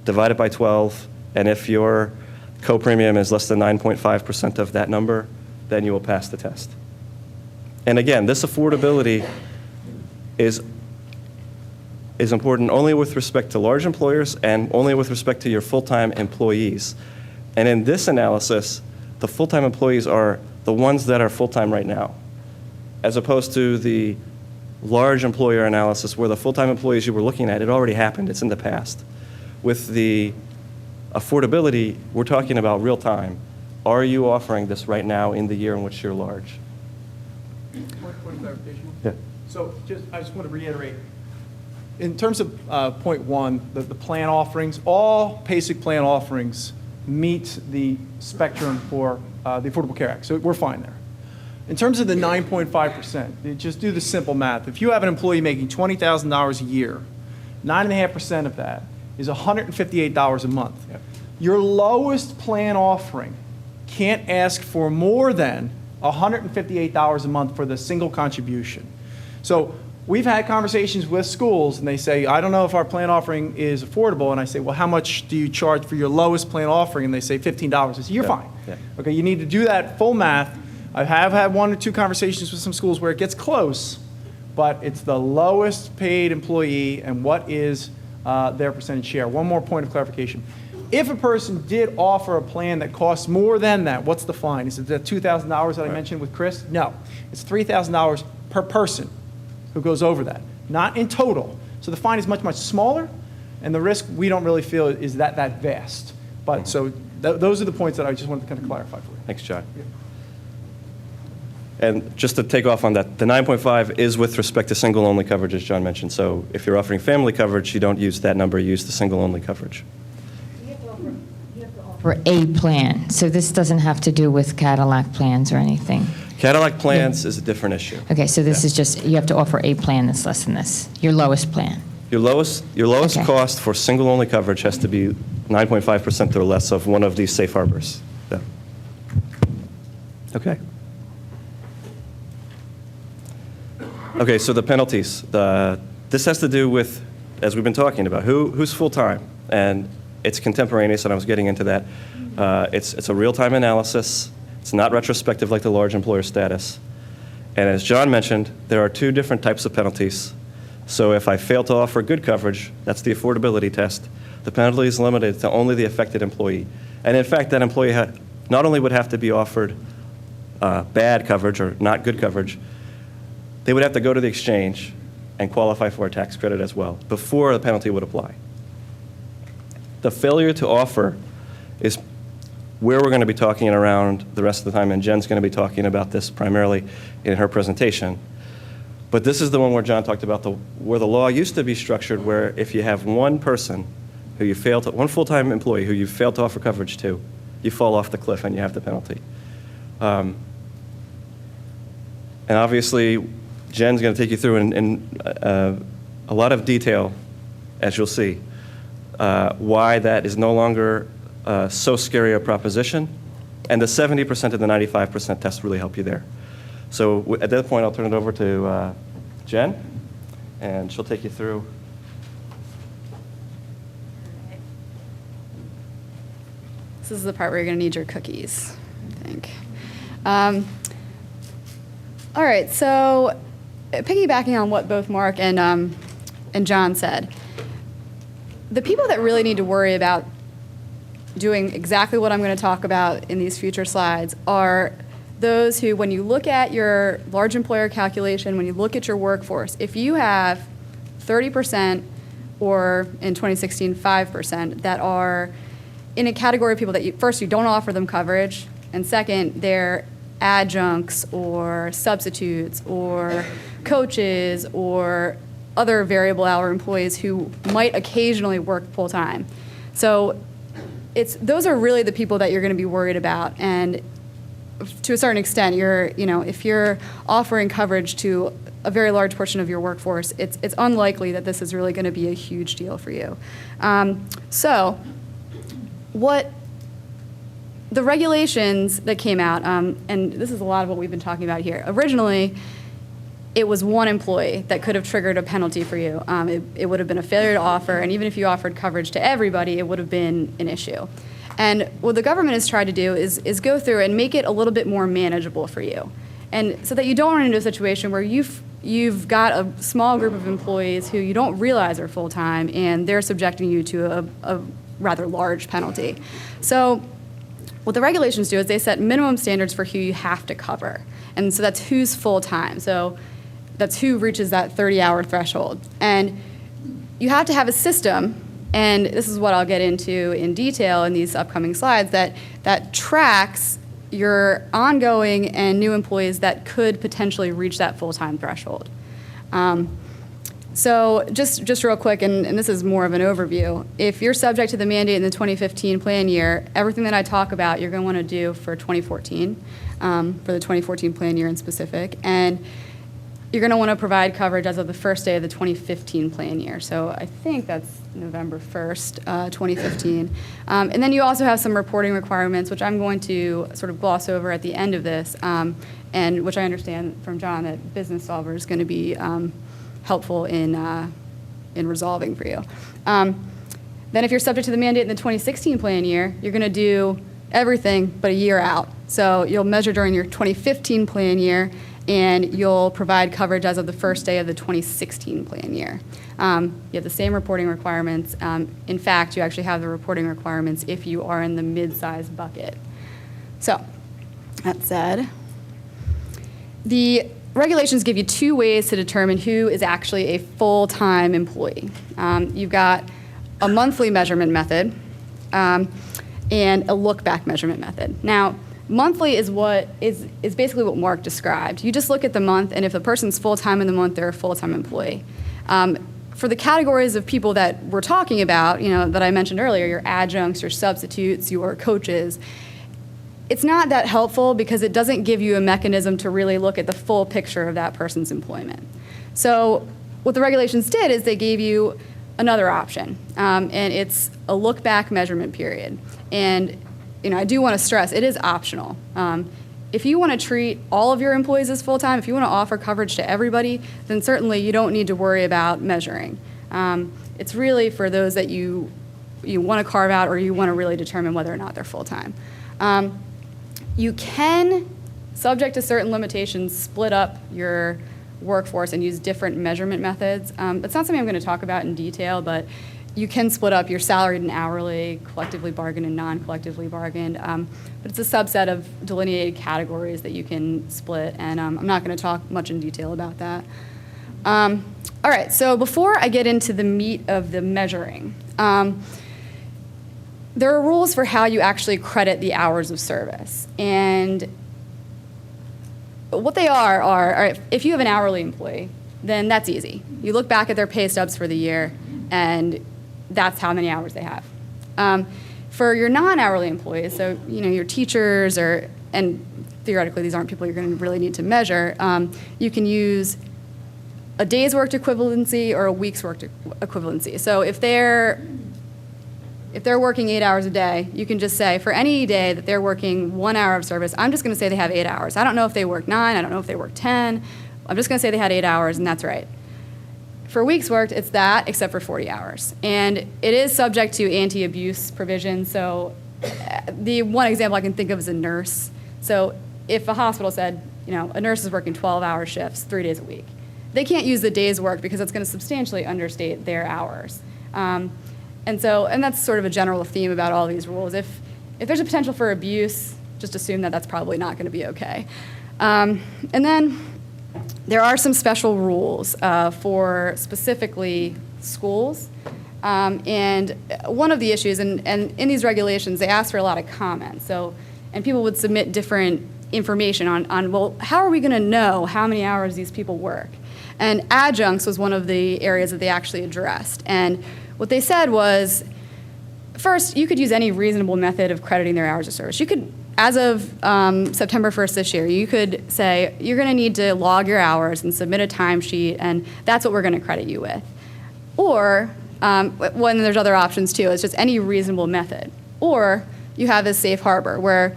divide it by 12, and if your co-premium is less than 9.5% of that number, then you will pass the test. And again, this affordability is important only with respect to large employers and only with respect to your full-time employees. And in this analysis, the full-time employees are the ones that are full-time right now, as opposed to the large employer analysis where the full-time employees you were looking at, it already happened, it's in the past. With the affordability, we're talking about real time. Are you offering this right now in the year in which you're large? Point of clarification. Yeah. So I just want to reiterate, in terms of point 1, the plan offerings, all basic plan offerings meet the spectrum for the Affordable Care Act, so we're fine there. In terms of the 9.5%, just do the simple math. If you have an employee making $20,000 a year, 9.5% of that is $158 a month. Yep. Your lowest plan offering can't ask for more than $158 a month for the single contribution. So we've had conversations with schools, and they say, I don't know if our plan offering is affordable. And I say, well, how much do you charge for your lowest plan offering? And they say $15. I say, you're fine. Yeah. Okay, you need to do that full math. I have had 1 or 2 conversations with some schools where it gets close, but it's the lowest paid employee and what is their percentage share. One more point of clarification. If a person did offer a plan that costs more than that, what's the fine? Is it the $2,000 that I mentioned with Chris? No. It's $3,000 per person who goes over that, not in total. So the fine is much, much smaller, and the risk we don't really feel is that vast. But so those are the points that I just wanted to kind of clarify for you. Thanks, John. Yeah. And just to take off on that, the 9.5 is with respect to single-only coverage, as John mentioned. So if you're offering family coverage, you don't use that number, you use the single-only coverage. For a plan, so this doesn't have to do with Cadillac plans or anything. Cadillac plans is a different issue. Okay, so this is just, you have to offer a plan that's less than this, your lowest plan. Your lowest Okay. cost for single-only coverage has to be 9.5% or less of one of these safe harbors. Yeah. Okay. Okay, so the penalties. This has to do with, as we've been talking about, who's full-time, and it's contemporaneous, and I was getting into that. It's a real-time analysis. It's not retrospective like the large employer status. And as John mentioned, there are 2 different types of penalties. So if I fail to offer good coverage, that's the affordability test, the penalty is limited to only the affected employee. And in fact, that employee not only would have to be offered bad coverage or not good coverage, they would have to go to the exchange and qualify for a tax credit as well before the penalty would apply. The failure to offer is where we're going to be talking around the rest of the time, and Jen's going to be talking about this primarily in her presentation. But this is the one where John talked about where the law used to be structured, where if you have one person who you fail to, one full-time employee who you fail to offer coverage to, you fall off the cliff and you have the penalty. And obviously, Jen's going to take you through in a lot of detail, as you'll see, why that is no longer so scary a proposition, and the 70% and the 95% test really help you there. So at that point, I'll turn it over to Jen, and she'll take you through. This is the part where you're going to need your cookies, I think. All right, so piggybacking on what both Mark and John said, the people that really need to worry about doing exactly what I'm going to talk about in these future slides are those who, when you look at your large employer calculation, when you look at your workforce, if you have 30% or in 2016, 5% that are in a category of people that first, you don't offer them coverage, and second, they're adjuncts or substitutes or coaches or other variable hour employees who might occasionally work full time. So those are really the people that you're going to be worried about. And to a certain extent, if you're offering coverage to a very large portion of your workforce, it's unlikely that this is really going to be a huge deal for you. So what the regulations that came out, and this is a lot of what we've been talking about here. Originally, it was one employee that could have triggered a penalty for you. It would have been a failure to offer, and even if you offered coverage to everybody, it would have been an issue. And what the government has tried to do is go through and make it a little bit more manageable for you, and so that you don't run into a situation where you've got a small group of employees who you don't realize are full-time, and they're subjecting you to a rather large penalty. So what the regulations do is they set minimum standards for who you have to cover. And so that's who's full-time. So that's who reaches that 30-hour threshold. And you have to have a system, and this is what I'll get into in detail in these upcoming slides, that tracks your ongoing and new employees that could potentially reach that full-time threshold. So just real quick, and this is more of an overview, if you're subject to the mandate in the 2015 plan year, everything that I talk about you're going to want to do for 2014, for the 2014 plan year in specific, and you're going to want to provide coverage as of the first day of the 2015 plan year. So I think that's November 1st, 2015. And then you also have some reporting requirements, which I'm going to sort of gloss over at the end of this, and which I understand from John that Business Solver is going to be helpful in resolving for you. Then if you're subject to the mandate in the 2016 plan year, you're going to do everything but a year out. So you'll measure during your 2015 plan year, and you'll provide coverage as of the first day of the 2016 plan year. You have the same reporting requirements. In fact, you actually have the reporting requirements if you are in the mid-size bucket. So that said, the regulations give you two ways to determine who is actually a full-time employee. You've got a monthly measurement method and a look-back measurement method. Now, monthly is basically what Mark described. You just look at the month, and if the person's full-time in the month, they're a full-time employee. For the categories of people that we're talking about, that I mentioned earlier, your adjuncts, your substitutes, your coaches, it's not that helpful because it doesn't give you a mechanism to really look at the full picture of that person's employment. So what the regulations did is they gave you another option, and it's a look-back measurement period. And I do want to stress, it is optional. If you want to treat all of your employees as full-time, if you want to offer coverage to everybody, then certainly you don't need to worry about measuring. It's really for those that you want to carve out or you want to really determine whether or not they're full-time. You can, subject to certain limitations, split up your workforce and use different measurement methods. That's not something I'm going to talk about in detail, but you can split up your salaried and hourly, collectively bargained and non-collectively bargained. But it's a subset of delineated categories that you can split, and I'm not going to talk much in detail about that. All right, so before I get into the meat of the measuring, there are rules for how you actually credit the hours of service. And what they are if you have an hourly employee, then that's easy. You look back at their pay stubs for the year, and that's how many hours they have. For your non-hourly employees, so your teachers, and theoretically these aren't people you're going to really need to measure, you can use a day's worked equivalency or a week's worked equivalency. So if they're working 8 hours a day, you can just say for any day that they're working 1 hour of service, I'm just going to say they have 8 hours. I don't know if they work 9, I don't know if they work 10. I'm just going to say they had 8 hours, and that's right. For weeks worked, it's that, except for 40 hours. And it is subject to anti-abuse provisions. So the one example I can think of is a nurse. So if a hospital said, a nurse is working 12-hour shifts 3 days a week, they can't use the days worked because it's going to substantially understate their hours. And that's sort of a general theme about all these rules. If there's a potential for abuse, just assume that that's probably not going to be okay. And then there are some special rules for specifically schools. And one of the issues, and in these regulations, they ask for a lot of comments. And people would submit different information on well, how are we going to know how many hours these people work? And adjuncts was one of the areas that they actually addressed. And what they said was, first, you could use any reasonable method of crediting their hours of service. You could, as of September 1st this year, you could say, you're going to need to log your hours and submit a timesheet, and that's what we're going to credit you with. Or, when there's other options too, it's just any reasonable method. Or you have this safe harbor where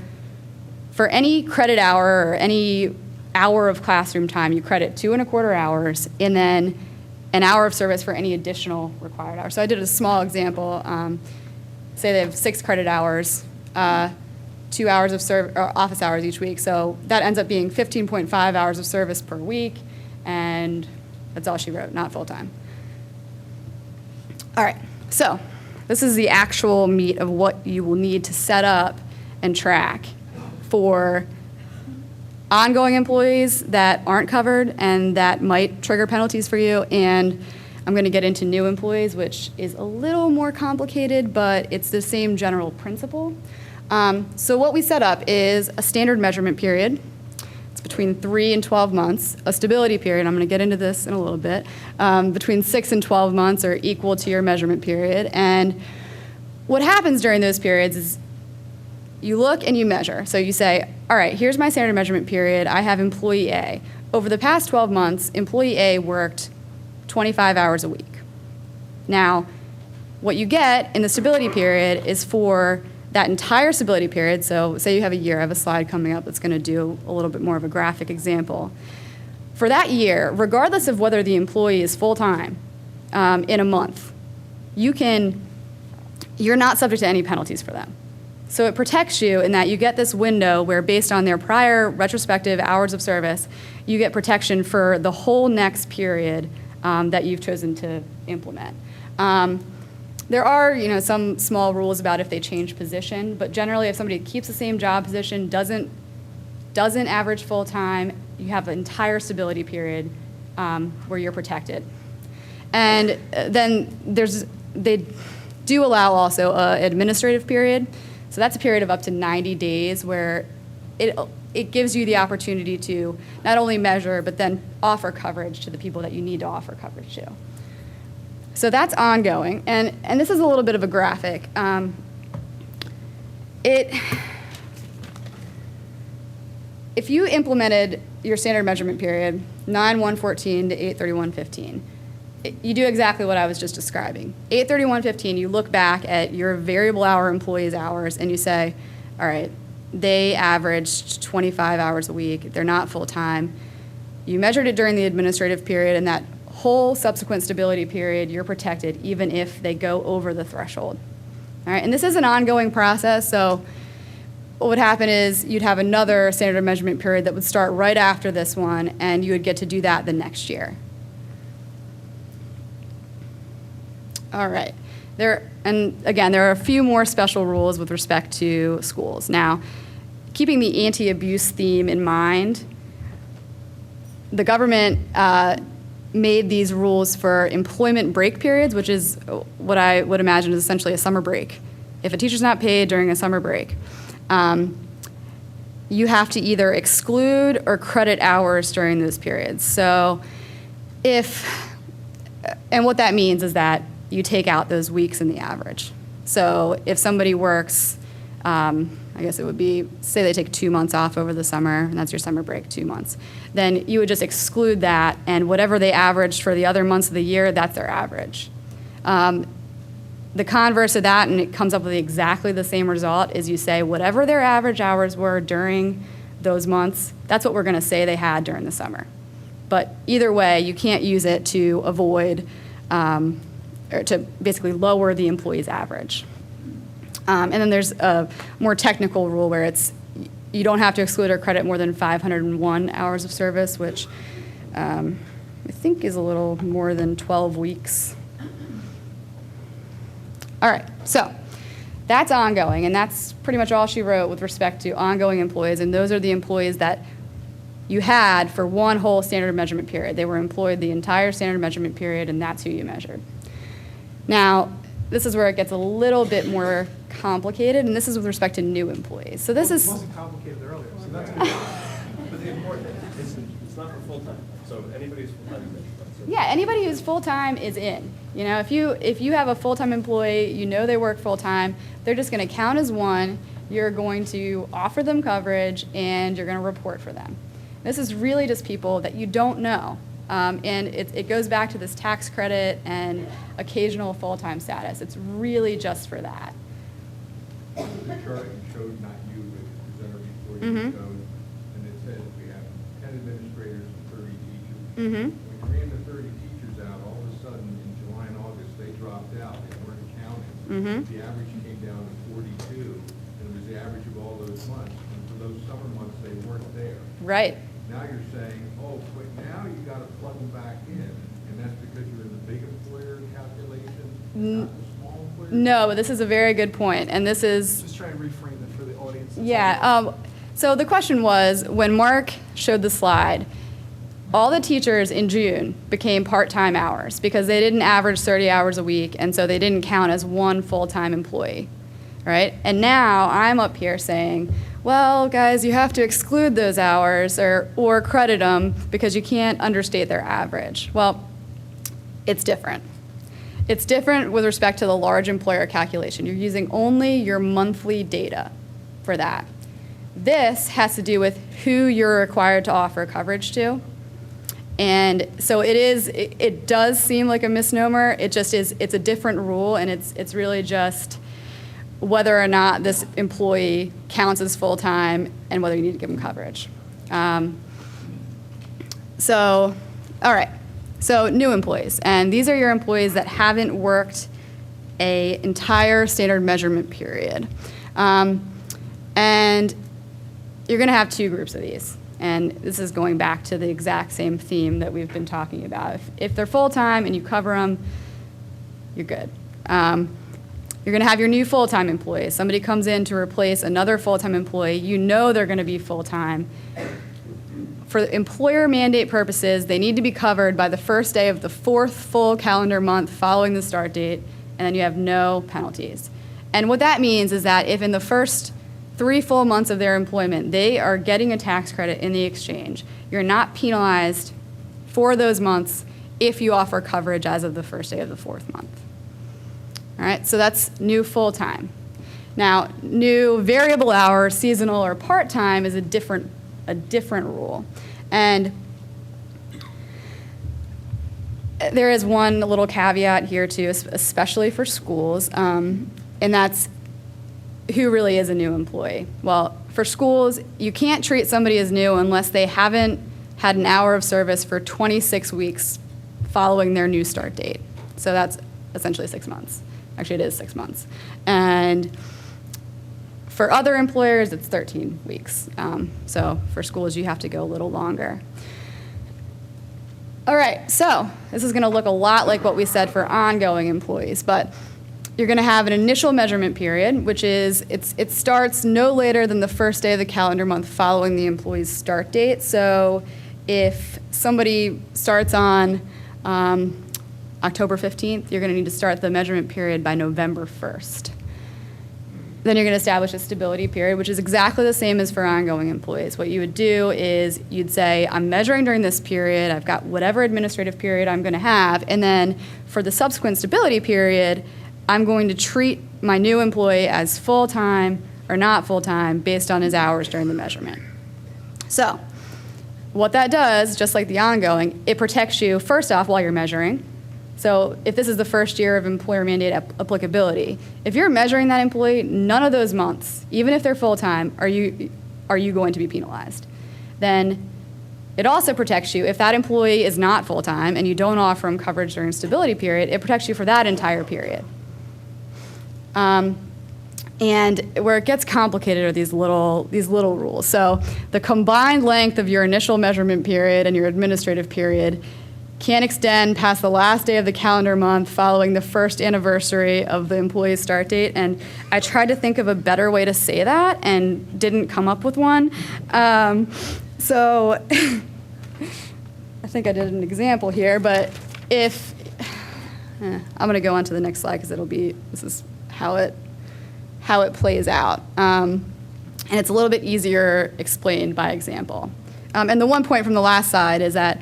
for any credit hour or any hour of classroom time, you credit 2.25 hours, and then an hour of service for any additional required hours. So I did a small example. Say they have 6 credit hours, 2 hours of office hours each week. So that ends up being 15.5 hours of service per week, and that's all she wrote, not full-time. All right, so this is the actual meat of what you will need to set up and track for ongoing employees that aren't covered and that might trigger penalties for you. And I'm going to get into new employees, which is a little more complicated, but it's the same general principle. So what we set up is a standard measurement period. It's between 3 and 12 months. A stability period, I'm going to get into this in a little bit, between 6 and 12 months are equal to your measurement period. And what happens during those periods is you look and you measure. So you say, all right, here's my standard measurement period. I have employee A. Over the past 12 months, employee A worked 25 hours a week. Now, what you get in the stability period is for that entire stability period, so say you have a year, I have a slide coming up that's going to do a little bit more of a graphic example. For that year, regardless of whether the employee is full-time in a month, you're not subject to any penalties for them. So it protects you in that you get this window where, based on their prior retrospective hours of service, you get protection for the whole next period that you've chosen to implement. There are, some small rules about if they change position, but generally, if somebody keeps the same job position, doesn't average full time, you have an entire stability period where you're protected. And then they do allow also an administrative period. So that's a period of up to 90 days where it gives you the opportunity to not only measure, but then offer coverage to the people that you need to offer coverage to. So that's ongoing. And this is a little bit of a graphic. If you implemented your standard measurement period, 9/1/14 to 8/31/15, you do exactly what I was just describing. 8/31/15, you look back at your variable hour employees' hours and you say, all right, they averaged 25 hours a week. They're not full-time. You measured it during the administrative period, and that whole subsequent stability period, you're protected even if they go over the threshold. All right, and this is an ongoing process, so what would happen is you'd have another standard measurement period that would start right after this one, and you would get to do that the next year. All right. And again, there are a few more special rules with respect to schools. Now, keeping the anti-abuse theme in mind, the government made these rules for employment break periods, which is what I would imagine is essentially a summer break if a teacher's not paid during a summer break, you have to either exclude or credit hours during those periods. So and what that means is that you take out those weeks in the average. So if somebody works, I guess it would be, say they take 2 months off over the summer, and that's your summer break, 2 months, then you would just exclude that, and whatever they averaged for the other months of the year, that's their average. The converse of that, and it comes up with exactly the same result, is you say whatever their average hours were during those months, that's what we're going to say they had during the summer. But either way, you can't use it to avoid or to basically lower the employee's average. And then there's a more technical rule where you don't have to exclude or credit more than 501 hours of service, which I think is a little more than 12 weeks. All right, so that's ongoing, and that's pretty much all she wrote with respect to ongoing employees, and those are the employees that you had for one whole standard measurement period. They were employed the entire standard measurement period, and that's who you measured. Now, this is where it gets a little bit more complicated, and this is with respect to new employees. So this is... It wasn't complicated earlier, so that's But the important thing, it's not for full-time, so anybody who's full-time is in. Yeah, anybody who's full-time is in. You know, if you have a full-time employee, you know they work full-time, they're just going to count as one, you're going to offer them coverage, and you're going to report for them. This is really just people that you don't know. And it goes back to this tax credit and occasional full-time status. It's really just for that. The chart you showed, not you, but the presenter before you showed, and it says we have 10 administrators and 30 teachers. When you ran the 30 teachers out, all of a sudden in July and August, they dropped out. They weren't counting. The average came down to 42, and it was the average of all those months. And for those summer months, they weren't there. Right. Now you're saying, oh, but now you got to plug them back in, and that's because you're in the big employer calculation, not the small employer? No, but this is a very good point, and this is... Just try and reframe it for the audience. Yeah, so the question was, when Mark showed the slide, all the teachers in June became part-time hours because they didn't average 30 hours a week, and so they didn't count as one full-time employee, right? And now I'm up here saying, well, guys, you have to exclude those hours or credit them because you can't understate their average. Well, it's different. It's different with respect to the large employer calculation. You're using only your monthly data for that. This has to do with who you're required to offer coverage to. And so it does seem like a misnomer. It just is, it's a different rule, and it's really just whether or not this employee counts as full-time and whether you need to give them coverage. So, all right. So new employees, and these are your employees that haven't worked an entire standard measurement period. And you're going to have two groups of these. And this is going back to the exact same theme that we've been talking about. If they're full-time and you cover them, you're good. You're going to have your new full-time employees. Somebody comes in to replace another full-time employee. You know they're going to be full-time. For employer mandate purposes, they need to be covered by the first day of the 4th full calendar month following the start date, and then you have no penalties. And what that means is that if in the first 3 full months of their employment, they are getting a tax credit in the exchange, you're not penalized for those months if you offer coverage as of the first day of the 4th month. All right, so that's new full-time. Now, new variable hour, seasonal, or part-time is a different rule. And there is one little caveat here too, especially for schools, and that's who really is a new employee. Well, for schools, you can't treat somebody as new unless they haven't had an hour of service for 26 weeks following their new start date. So that's essentially 6 months. Actually, it is 6 months. And for other employers, it's 13 weeks. So for schools, you have to go a little longer. All right, so this is going to look a lot like what we said for ongoing employees, but you're going to have an initial measurement period, which is it starts no later than the first day of the calendar month following the employee's start date. So if somebody starts on October 15th, you're going to need to start the measurement period by November 1st. Then you're going to establish a stability period, which is exactly the same as for ongoing employees. What you would do is you'd say, I'm measuring during this period, I've got whatever administrative period I'm going to have, and then for the subsequent stability period, I'm going to treat my new employee as full-time or not full-time based on his hours during the measurement. So what that does, just like the ongoing, it protects you, first off, while you're measuring. So if this is the first year of employer mandate applicability, if you're measuring that employee, none of those months, even if they're full-time, are you going to be penalized. Then it also protects you if that employee is not full-time and you don't offer them coverage during stability period, it protects you for that entire period. And where it gets complicated are these little rules. So the combined length of your initial measurement period and your administrative period can't extend past the last day of the calendar month following the first anniversary of the employee's start date. And I tried to think of a better way to say that and didn't come up with one. So I think I did an example here, but if, I'm going to go on to the next slide because this is how it plays out. And it's a little bit easier explained by example. And the one point from the last slide is that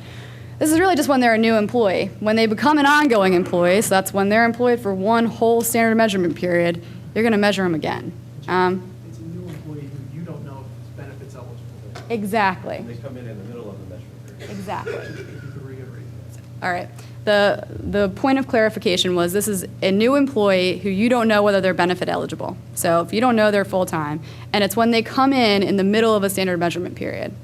this is really just when they're a new employee. When they become an ongoing employee, so that's when they're employed for one whole standard measurement period, you're going to measure them again. It's a new employee who you don't know if his benefits eligible. Exactly. They come in the middle of the measurement period. Exactly. If you could reiterate that. All right. The point of clarification was this is a new employee who you don't know whether they're benefit eligible. So if you don't know they're full-time, and it's when they come in the middle of a standard measurement period.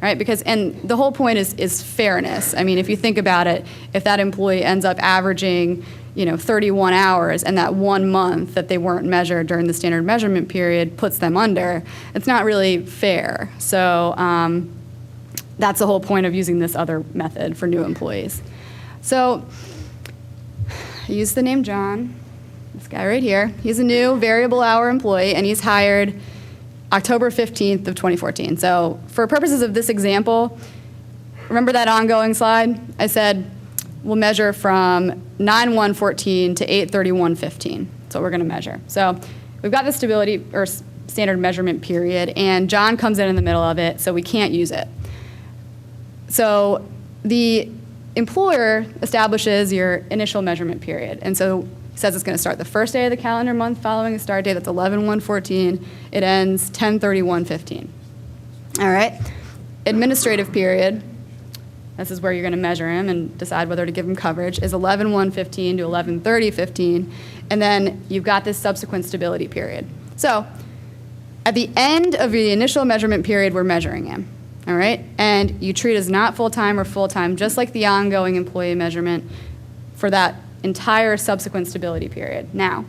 Right, and the whole point is fairness. I mean, if you think about it, if that employee ends up averaging, 31 hours, and that 1 month that they weren't measured during the standard measurement period puts them under, it's not really fair. So that's the whole point of using this other method for new employees. So I used the name John, this guy right here. He's a new variable hour employee, and he's hired October 15th of 2014. So for purposes of this example, remember that ongoing slide? I said we'll measure from 9/1/14 to 8/31/15. That's what we're going to measure. So we've got the stability or standard measurement period, and John comes in the middle of it, so we can't use it. So the employer establishes your initial measurement period, and so says it's going to start the first day of the calendar month following the start date. That's 11/1/14. It ends 10/31/15. All right. Administrative period, this is where you're going to measure him and decide whether to give him coverage, is 11/1/15 to 11/30/15. And then you've got this subsequent stability period. So at the end of the initial measurement period, we're measuring him. All right. And you treat as not full-time or full-time, just like the ongoing employee measurement for that entire subsequent stability period. Now,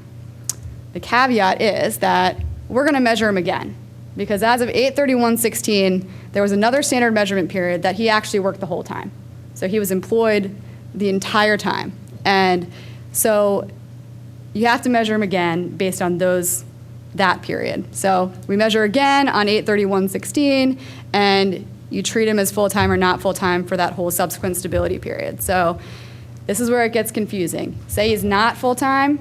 the caveat is that we're going to measure him again, because as of 8/31/16, there was another standard measurement period that he actually worked the whole time. So he was employed the entire time. And so you have to measure him again based on that period. So we measure again on 8/31/16, and you treat him as full-time or not full-time for that whole subsequent stability period. So this is where it gets confusing. Say he's not full-time.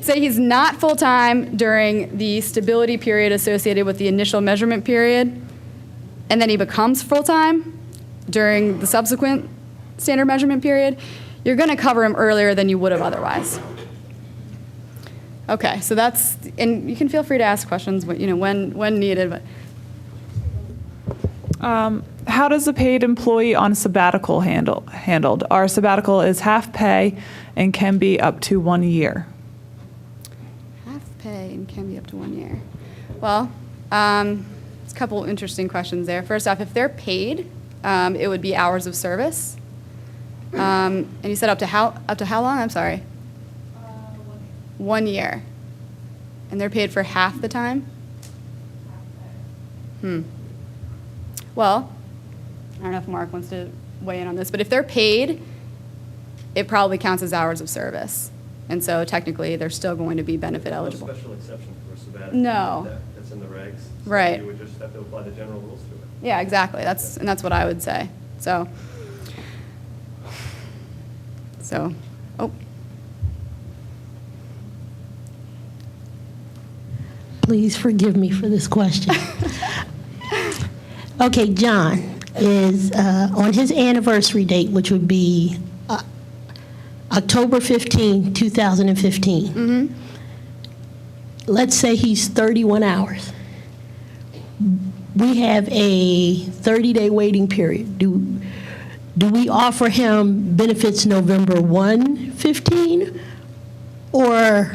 Say he's not full-time during the stability period associated with the initial measurement period, and then he becomes full-time during the subsequent standard measurement period. You're going to cover him earlier than you would have otherwise. Okay, so that's, and you can feel free to ask questions, when needed. But How does a paid employee on sabbatical handled? Our sabbatical is half pay and can be up to 1 year. Half pay and can be up to 1 year. Well, it's a couple interesting questions there. First off, if they're paid, it would be hours of service. And you said up to how long? I'm sorry. 1 year. And they're paid for half the time? Well, I don't know if Mark wants to weigh in on this, but if they're paid, it probably counts as hours of service. And so technically, they're still going to be benefit eligible. No special exception for sabbatical. No. That's in the regs. So Right. you would just have to apply the general rules to it. Yeah, exactly. That's what I would say. So, Please forgive me for this question. Okay, John is on his anniversary date, which would be October 15, 2015. Let's say he's 31 hours. We have a 30-day waiting period. Do we offer him benefits November 1, 15, or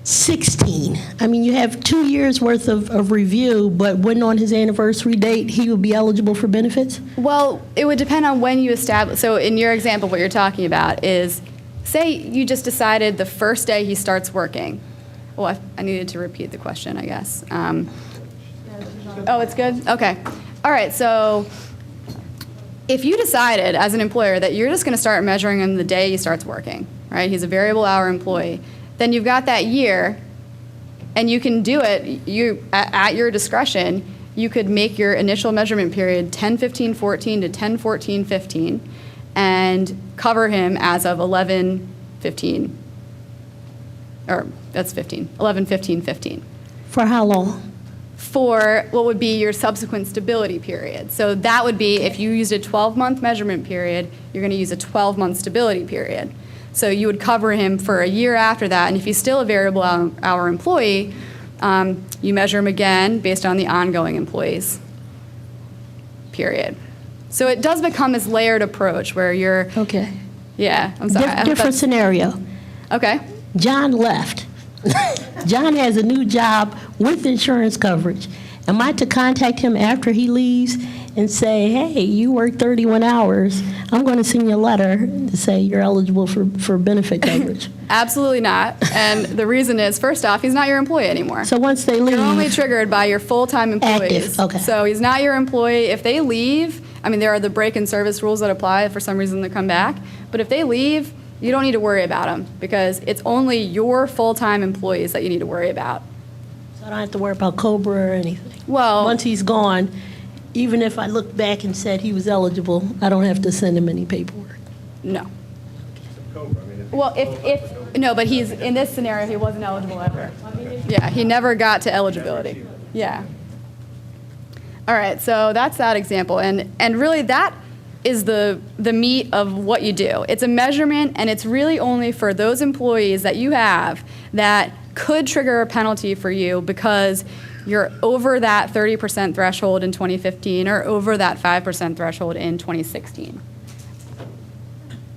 16? I mean, you have 2 years worth of review, but when on his anniversary date, he would be eligible for benefits? Well, it would depend on when you establish. So in your example, what you're talking about is, say you just decided the first day he starts working. Well, I needed to repeat the question, I guess. Oh, it's good? Okay. All right, so if you decided as an employer that you're just going to start measuring him the day he starts working, right? He's a variable hour employee. Then you've got that year, and you can do it at your discretion. You could make your initial measurement period 10/15/14 to 10/14/15 and cover him as of 11/15, or that's 15, 11/15/15. For how long? For what would be your subsequent stability period. So that would be, if you used a 12-month measurement period, you're going to use a 12-month stability period. So you would cover him for a year after that, and if he's still a variable hour employee, you measure him again based on the ongoing employees, period. So it does become this layered approach where you're... Okay. Yeah, I'm sorry. I hope Different that's- scenario. Okay. John left. John has a new job with insurance coverage. Am I to contact him after he leaves and say, hey, you worked 31 hours. I'm going to send you a letter to say you're eligible for benefit coverage? Absolutely not. And the reason is, first off, he's not your employee anymore. So once they leave... You're only triggered by your full-time employees. Active, okay. So he's not your employee. If they leave, I mean, there are the break in service rules that apply if for some reason they come back. But if they leave, you don't need to worry about them because it's only your full-time employees that you need to worry about. So I don't have to worry about COBRA or anything? Well... Once he's gone, even if I looked back and said he was eligible, I don't have to send him any paperwork? No. Well, no, but he's, in this scenario, he wasn't eligible ever. Yeah, he never got to eligibility. Yeah. All right, so that's that example. And really that is the meat of what you do. It's a measurement, and it's really only for those employees that you have that could trigger a penalty for you because you're over that 30% threshold in 2015 or over that 5% threshold in 2016.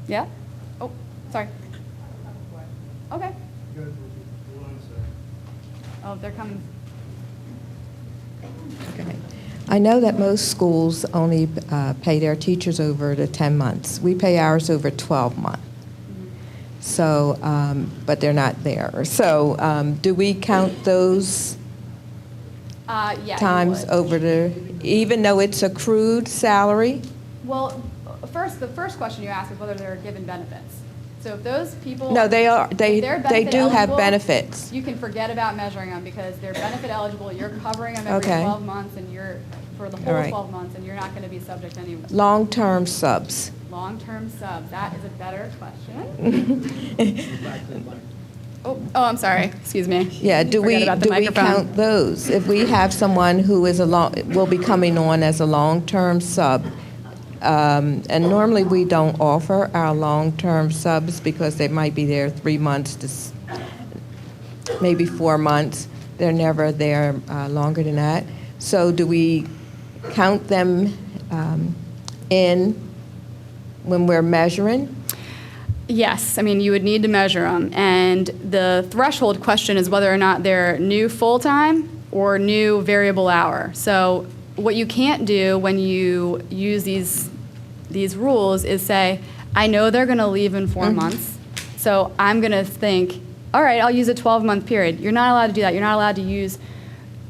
Yeah? Oh, sorry. Okay. Oh, they're coming. I know that most schools only pay their teachers over the 10 months. We pay ours over 12 months. So, but they're not there. So do we count those Yeah, times you would. over the, even though it's accrued salary? Well, the first question you ask is whether they're given benefits. So if those people... No, they are. if They they're do benefit have eligible, benefits. You can forget about measuring them because they're benefit eligible. You're covering them every Okay. 12 months and you're, for the All whole right. 12 months, and you're not going to be subject to any Long-term subs. long-term sub. That is a better question. Oh, I'm sorry. Excuse me. Yeah, do Forget we about the microphone. count those? If we have someone who is will be coming on as a long-term sub, and normally we don't offer our long-term subs because they might be there 3 months to maybe 4 months. They're never there longer than that. So do we count them in when we're measuring? Yes, I mean, you would need to measure them. And the threshold question is whether or not they're new full-time or new variable hour. So what you can't do when you use these rules is say, I know they're going to leave in 4 months, so I'm going to think, all right, I'll use a 12-month period. You're not allowed to do that. You're not allowed to use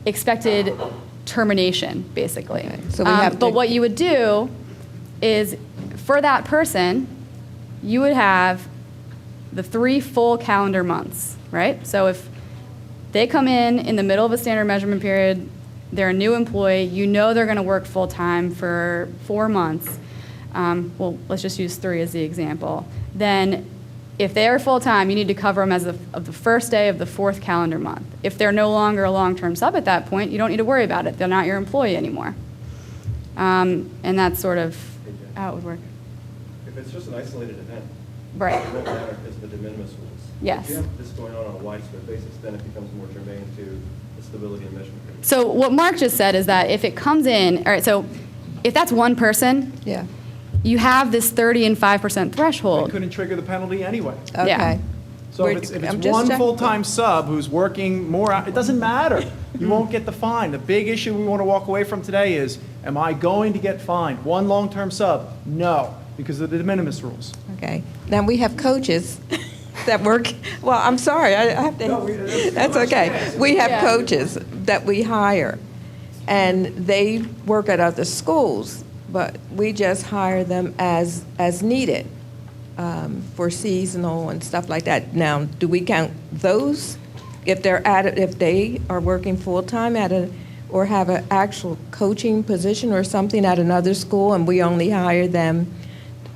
expected termination, basically. Okay, so we have but to- what you would do is, for that person, you would have the 3 full calendar months, right? So if they come in the middle of a standard measurement period, they're a new employee, you know they're going to work full-time for 4 months. Well, let's just use 3 as the example. Then If they are full-time, you need to cover them as of the first day of the 4th calendar month. If they're no longer a long-term sub at that point, you don't need to worry about it. They're not your employee anymore. And that's sort of how it would work. If it's just an isolated event, Right. it won't matter because of the de minimis rules. Yes. If you have this going on a widespread basis, then it becomes more germane to the stability and measurement. So what Mark just said is that if it comes in, all right, so if that's one person, Yeah, you have this 30 and 5% They threshold. couldn't trigger the penalty anyway. okay. So We're- if I'm it's just one checking. full-time sub who's working more, it doesn't matter. You won't get the fine. The big issue we want to walk away from today is, am I going to get fined? One long-term sub? No, because of the de minimis rules. Okay. Now, we have coaches that work, well, I'm sorry, I have to, that's okay. We have coaches that we hire, and they work at other schools, but we just hire them as needed for seasonal and stuff like that. Now, do we count those if if they are working full-time or have an actual coaching position or something at another school, and we only hire them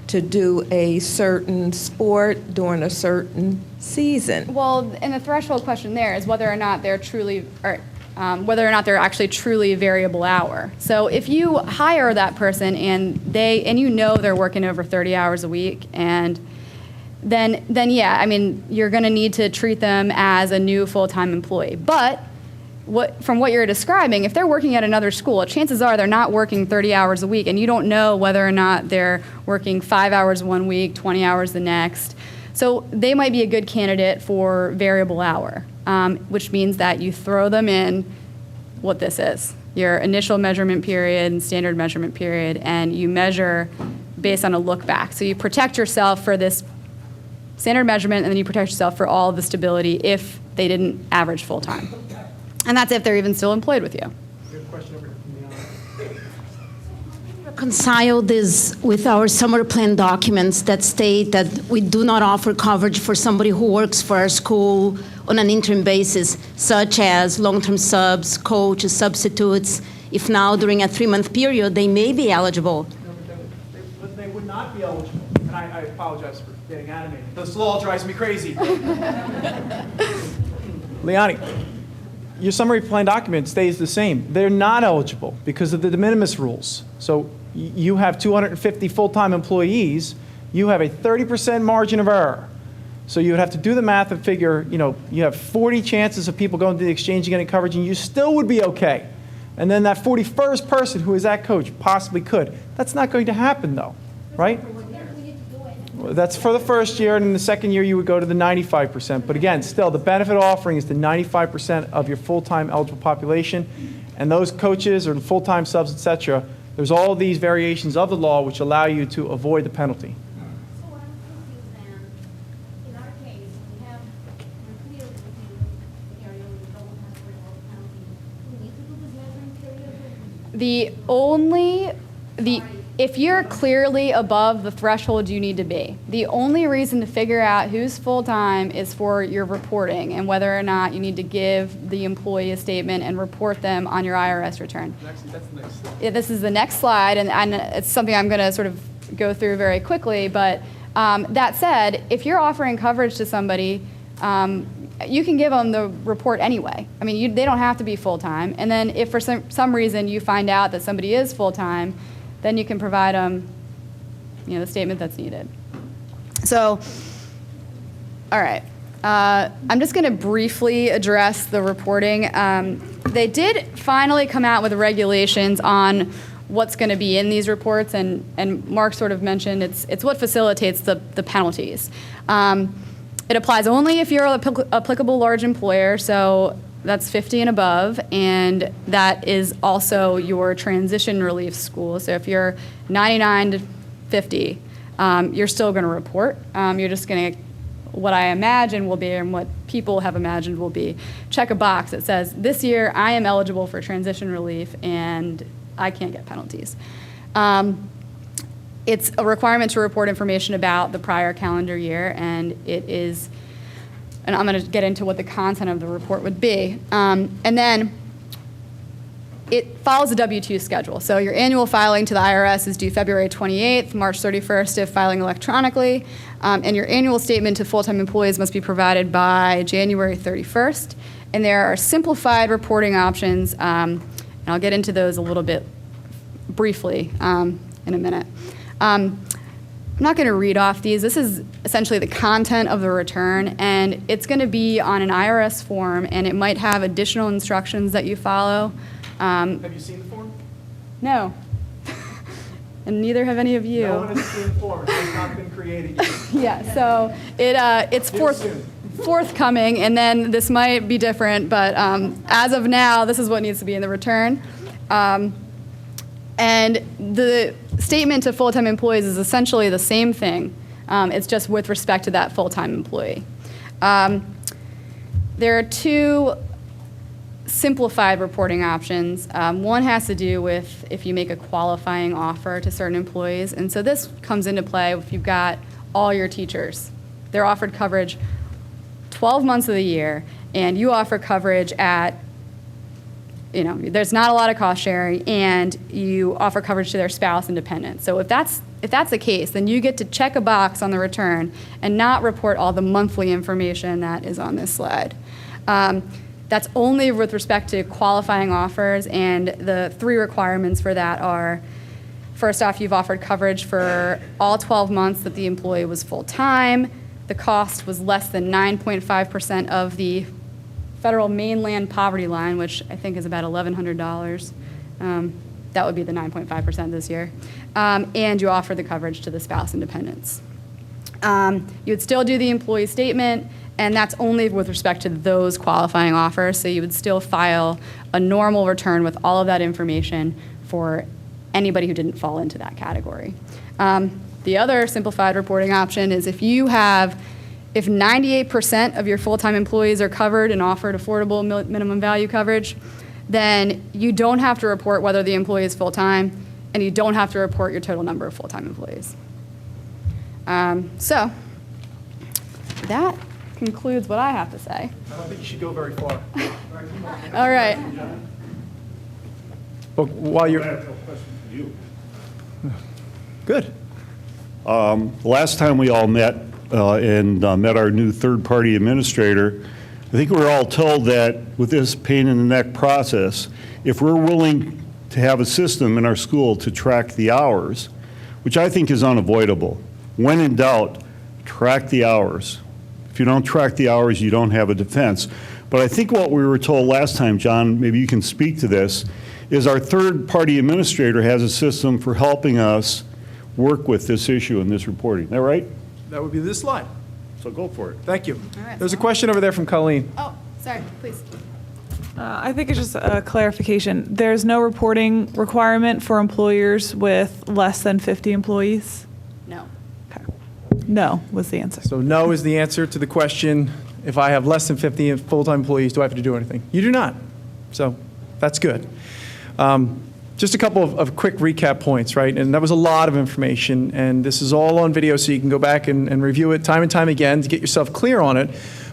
to do a certain sport during a certain season? Well, and the threshold question there is whether or not they're truly, or whether or not they're actually truly variable hour. So if you hire that person and you know they're working over 30 hours a week, and then yeah, I mean, you're going to need to treat them as a new full-time employee. But from what you're describing, if they're working at another school, chances are they're not working 30 hours a week, and you don't know whether or not they're working 5 hours one week, 20 hours the next. So they might be a good candidate for variable hour, which means that you throw them in what this is, your initial measurement period and standard measurement period, and you measure based on a look back. So you protect yourself for this standard measurement, and then you protect yourself for all of the stability if they didn't average full-time. And that's if they're even still employed with you. Reconcile this with our summer plan documents that state that we do not offer coverage for somebody who works for our school on an interim basis, such as long-term subs, coaches, substitutes. If now, during a 3-month period, they may be eligible. But they would not be eligible. And I apologize for getting animated. This law drives me crazy. Leonie, your summary plan document stays the same. They're not eligible because of the de minimis rules. So you have 250 full-time employees, you have a 30% margin of error. So you would have to do the math and figure, you have 40 chances of people going to the exchange and getting coverage, and you still would be okay. And then that 41st person who is that coach possibly could. That's not going to happen, though, right? That's for the first year, and in the second year you would go to the 95%. But again, still, the benefit offering is the 95% of your full-time eligible population. And those coaches or the full-time subs, et cetera, there's all of these variations of the law which allow you to avoid the penalty. So I'm confused then. In our case, we're clear that we carry over the double tax rate or penalty. We need to do this measuring period? If you're clearly above the threshold you need to be, the only reason to figure out who's full-time is for your reporting and whether or not you need to give the employee a statement and report them on your IRS return. That's the next slide. Yeah, this is the next slide, and it's something I'm going to sort of go through very quickly, but that said, if you're offering coverage to somebody, you can give them the report anyway. I mean, they don't have to be full-time, and then if for some reason you find out that somebody is full-time, then you can provide them, the statement that's needed. So, all right. I'm just going to briefly address the reporting. They did finally come out with regulations on what's going to be in these reports, and Mark sort of mentioned it's what facilitates the penalties. It applies only if you're an applicable large employer, so that's 50 and above, and that is also your transition relief school. So if you're 99 to 50, you're still going to report. You're just going to, what I imagine will be, and what people have imagined will be, check a box that says, this year I am eligible for transition relief and I can't get penalties. It's a requirement to report information about the prior calendar year, and it is, and I'm going to get into what the content of the report would be. And then it follows the W-2 schedule. So your annual filing to the IRS is due February 28th, March 31st if filing electronically, and your annual statement to full-time employees must be provided by January 31st. And there are simplified reporting options, and I'll get into those a little bit briefly in a minute. I'm not going to read off these. This is essentially the content of the return, and it's going to be on an IRS form, and it might have additional instructions that you follow. Have you seen the form? No. And neither have any of you. No one has seen the form. It has not been created yet. Yeah, so it's forthcoming, and then this might be different, but as of now, this is what needs to be in the return. And the statement to full-time employees is essentially the same thing. It's just with respect to that full-time employee. There are two simplified reporting options. One has to do with if you make a qualifying offer to certain employees. And so this comes into play if you've got all your teachers. They're offered coverage 12 months of the year, and you offer coverage at, there's not a lot of cost sharing, and you offer coverage to their spouse and dependent. So if that's the case, then you get to check a box on the return and not report all the monthly information that is on this slide. That's only with respect to qualifying offers, and the three requirements for that are, first off, you've offered coverage for all 12 months that the employee was full-time. The cost was less than 9.5% of the federal mainland poverty line, which I think is about $1,100. That would be the 9.5% this year. And you offer the coverage to the spouse and dependents. You would still do the employee statement, and that's only with respect to those qualifying offers. So you would still file a normal return with all of that information for anybody who didn't fall into that category. The other simplified reporting option is if 98% of your full-time employees are covered and offered affordable minimum value coverage, then you don't have to report whether the employee is full-time, and you don't have to report your total number of full-time employees. So that concludes what I have to say. I don't think you should go very far. All right. Well, while you're... Good. Last time we all met and met our new third-party administrator, I think we were all told that with this pain in the neck process, if we're willing to have a system in our school to track the hours, which I think is unavoidable, when in doubt, track the hours. If you don't track the hours, you don't have a defense. But I think what we were told last time, John, maybe you can speak to this, is our third-party administrator has a system for helping us work with this issue and this reporting. Is that right? That would be this slide. So go for it. Thank you. All right, There's a question over there from Colleen. Oh, sorry, please. I think it's just a clarification. There's no reporting requirement for employers with less than 50 employees? No. Okay. No was the answer. So no is the answer to the question, if I have less than 50 full-time employees, do I have to do anything? You do not. So that's good. Just a couple of quick recap points, right? And that was a lot of information, and this is all on video, so you can go back and review it time and time again to get yourself clear on it.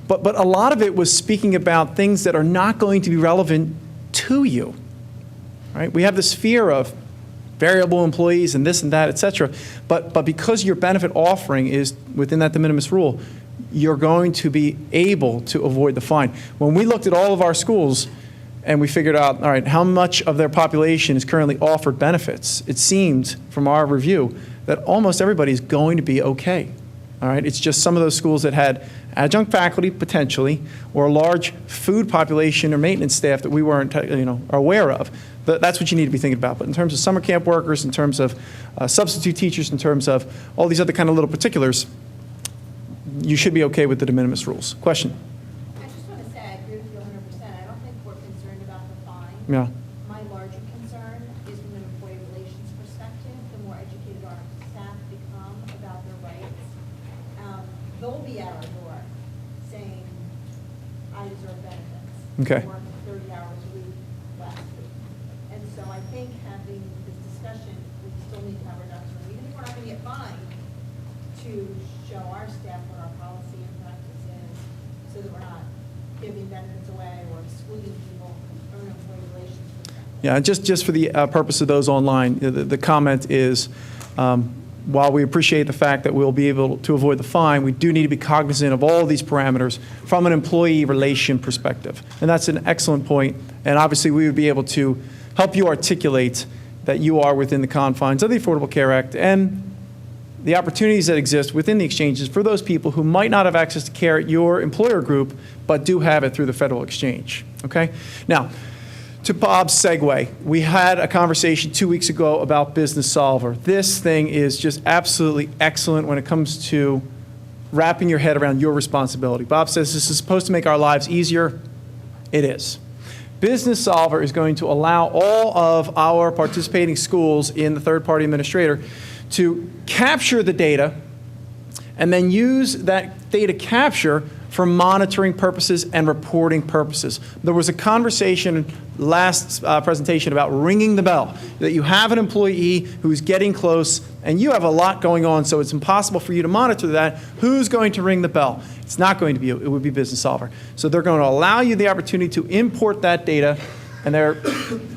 But a lot of it was speaking about things that are not going to be relevant to you, right? We have this fear of variable employees and this and that, et cetera. But because your benefit offering is within that de minimis rule, you're going to be able to avoid the fine. When we looked at all of our schools, and we figured out, all right, how much of their population is currently offered benefits, it seemed from our review that almost everybody is going to be okay. All right, it's just some of those schools that had adjunct faculty potentially, or a large food population or maintenance staff that we weren't aware of. That's what you need to be thinking about. But in terms of summer camp workers, in terms of substitute teachers, in terms of all these other kind of little particulars, you should be okay with the de minimis rules. Question? Yeah. My larger concern is from an employee relations perspective. The more educated our staff become about their rights, they'll be at our door saying, I deserve benefits. Okay. I worked 30 hours a week last week. And so I think having this discussion, we still need to have our ducks in a row. Even if we're not going to get fined, to show our staff what our policy and practice is so that we're not giving benefits away or excluding people from an employee relations perspective. Yeah, and just for the purpose of those online, the comment is, while we appreciate the fact that we'll be able to avoid the fine, we do need to be cognizant of all these parameters from an employee relation perspective. And that's an excellent point, and obviously we would be able to help you articulate that you are within the confines of the Affordable Care Act and the opportunities that exist within the exchanges for those people who might not have access to care at your employer group, but do have it through the federal exchange, okay? Now, to Bob's segue, we had a conversation 2 weeks ago about Business Solver. This thing is just absolutely excellent when it comes to wrapping your head around your responsibility. Bob says this is supposed to make our lives easier. It is. Business Solver is going to allow all of our participating schools in the third-party administrator to capture the data and then use that data capture for monitoring purposes and reporting purposes. There was a conversation last presentation about ringing the bell, that you have an employee who's getting close and you have a lot going on, so it's impossible for you to monitor that. Who's going to ring the bell? It's not going to be you, it would be Business Solver. So they're going to allow you the opportunity to import that data, and they're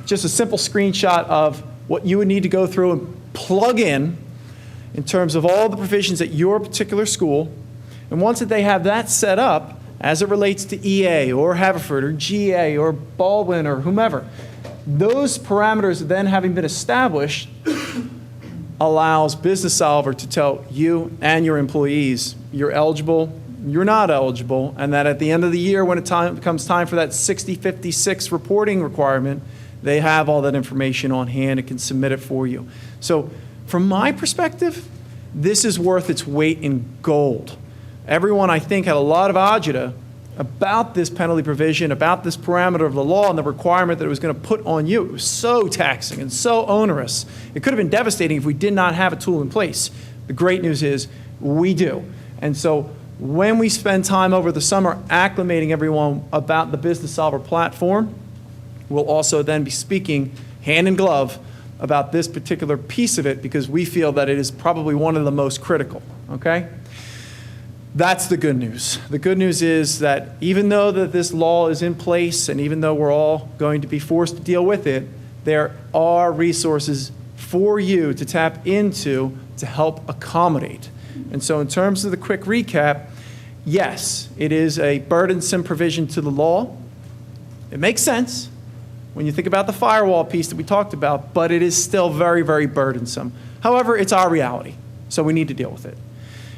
just a simple screenshot of what you would need to go through and plug in terms of all the provisions at your particular school. And once that they have that set up, as it relates to EA or Haverford or GA or Baldwin or whomever, those parameters then having been established allows Business Solver to tell you and your employees you're eligible, you're not eligible, and that at the end of the year when it comes time for that 6056 reporting requirement, they have all that information on hand and can submit it for you. So from my perspective, this is worth its weight in gold. Everyone, I think, had a lot of agita about this penalty provision, about this parameter of the law and the requirement that it was going to put on you. It was so taxing and so onerous. It could have been devastating if we did not have a tool in place. The great news is we do. And so when we spend time over the summer acclimating everyone about the Business Solver platform, we'll also then be speaking hand in glove about this particular piece of it because we feel that it is probably one of the most critical, okay? That's the good news. The good news is that even though that this law is in place and even though we're all going to be forced to deal with it, there are resources for you to tap into to help accommodate. And so in terms of the quick recap, yes, it is a burdensome provision to the law. It makes sense when you think about the firewall piece that we talked about, but it is still very, very burdensome. However, it's our reality, so we need to deal with it.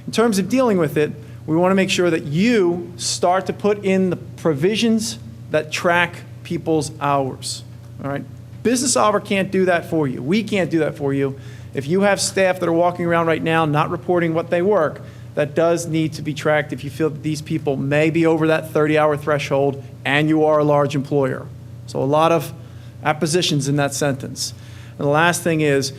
In terms of dealing with it, we want to make sure that you start to put in the provisions that track people's hours. All right? Business Solver can't do that for you. We can't do that for you. If you have staff that are walking around right now not reporting what they work, that does need to be tracked if you feel that these people may be over that 30-hour threshold and you are a large employer. So a lot of appositions in that sentence. And the last thing is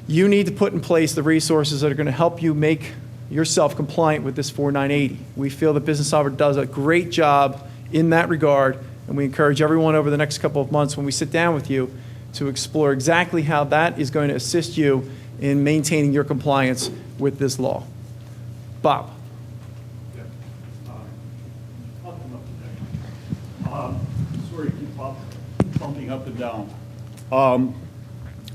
you need to put in place the resources that are going to help you make yourself compliant with this 4980. We feel that Business Solver does a great job in that regard, and we encourage everyone over the next couple of months when we sit down with you to explore exactly how that is going to assist you in maintaining your compliance with this law. Bob. Sorry to keep bumping up and down.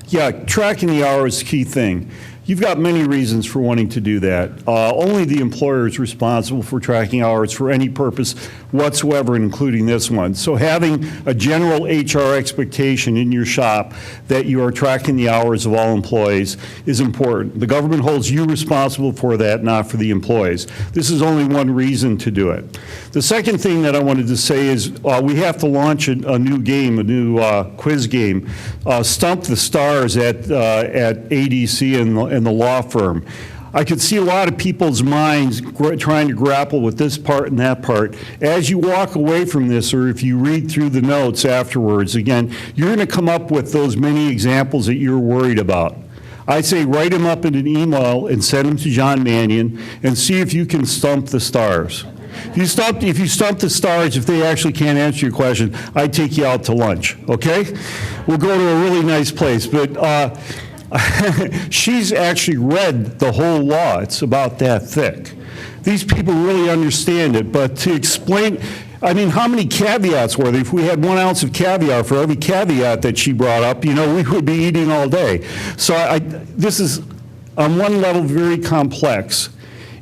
Yeah, tracking the hours is a key thing. You've got many reasons for wanting to do that. Only the employer is responsible for tracking hours for any purpose whatsoever, including this one. So having a general HR expectation in your shop that you are tracking the hours of all employees is important. The government holds you responsible for that, not for the employees. This is only one reason to do it. The second thing that I wanted to say is we have to launch a new game, a new quiz game, Stump the Stars at ADC and the law firm. I could see a lot of people's minds trying to grapple with this part and that part. As you walk away from this, or if you read through the notes afterwards, again, you're going to come up with those many examples that you're worried about. I say write them up in an email and send them to John Mannion and see if you can stump the stars. If you stump the stars, if they actually can't answer your question, I'd take you out to lunch, okay? We'll go to a really nice place, but she's actually read the whole law. It's about that thick. These people really understand it, but to explain, I mean, how many caveats were there? If we had 1 ounce of caviar for every caveat that she brought up, we would be eating all day. So this is, on one level, very complex.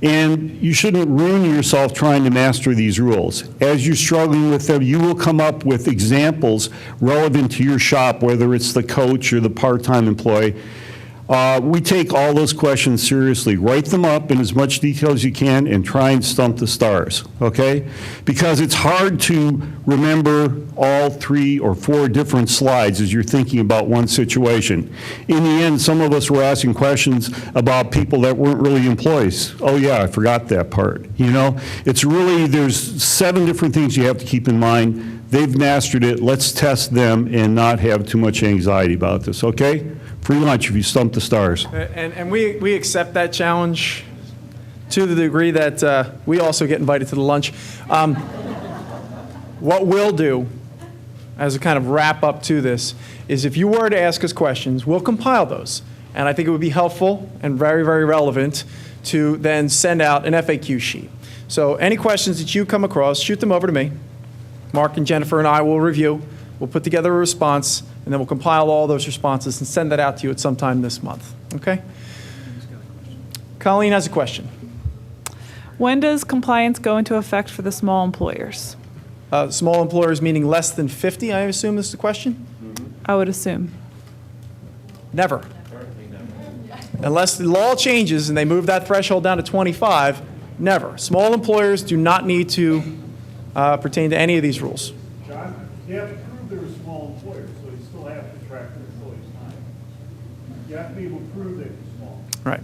And you shouldn't ruin yourself trying to master these rules. As you're struggling with them, you will come up with examples relevant to your shop, whether it's the coach or the part-time employee. We take all those questions seriously. Write them up in as much detail as you can and try and stump the stars, okay? Because it's hard to remember all 3 or 4 different slides as you're thinking about one situation. In the end, some of us were asking questions about people that weren't really employees. Oh yeah, I forgot that part, It's really, there's 7 different things you have to keep in mind. They've mastered it. Let's test them and not have too much anxiety about this, okay? Free lunch if you stump the stars. And we accept that challenge to the degree that we also get invited to the lunch. What we'll do, as a kind of wrap up to this, is if you were to ask us questions, we'll compile those. And I think it would be helpful and very, very relevant to then send out an FAQ sheet. So any questions that you come across, shoot them over to me. Mark and Jennifer and I will review. We'll put together a response, and then we'll compile all those responses and send that out to you at some time this month. Okay? Colleen has a question. When does compliance go into effect for the small employers? Small employers meaning less than 50, I assume is the question? I would assume. Never. Unless the law changes and they move that threshold down to 25, never. Small employers do not need to pertain to any of these rules. John, you have to prove they're a small employer, so you still have to track their employees' time. You have to be able to prove that you're small. Right.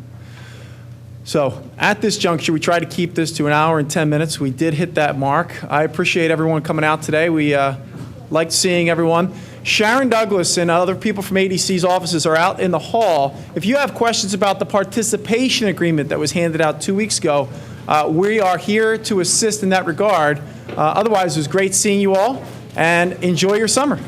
So at this juncture, we try to keep this to 1 hour and 10 minutes. We did hit that mark. I appreciate everyone coming out today. We liked seeing everyone. Sharon Douglas and other people from ADC's offices are out in the hall. If you have questions about the participation agreement that was handed out 2 weeks ago, we are here to assist in that regard. Otherwise, it was great seeing you all, and enjoy your summer.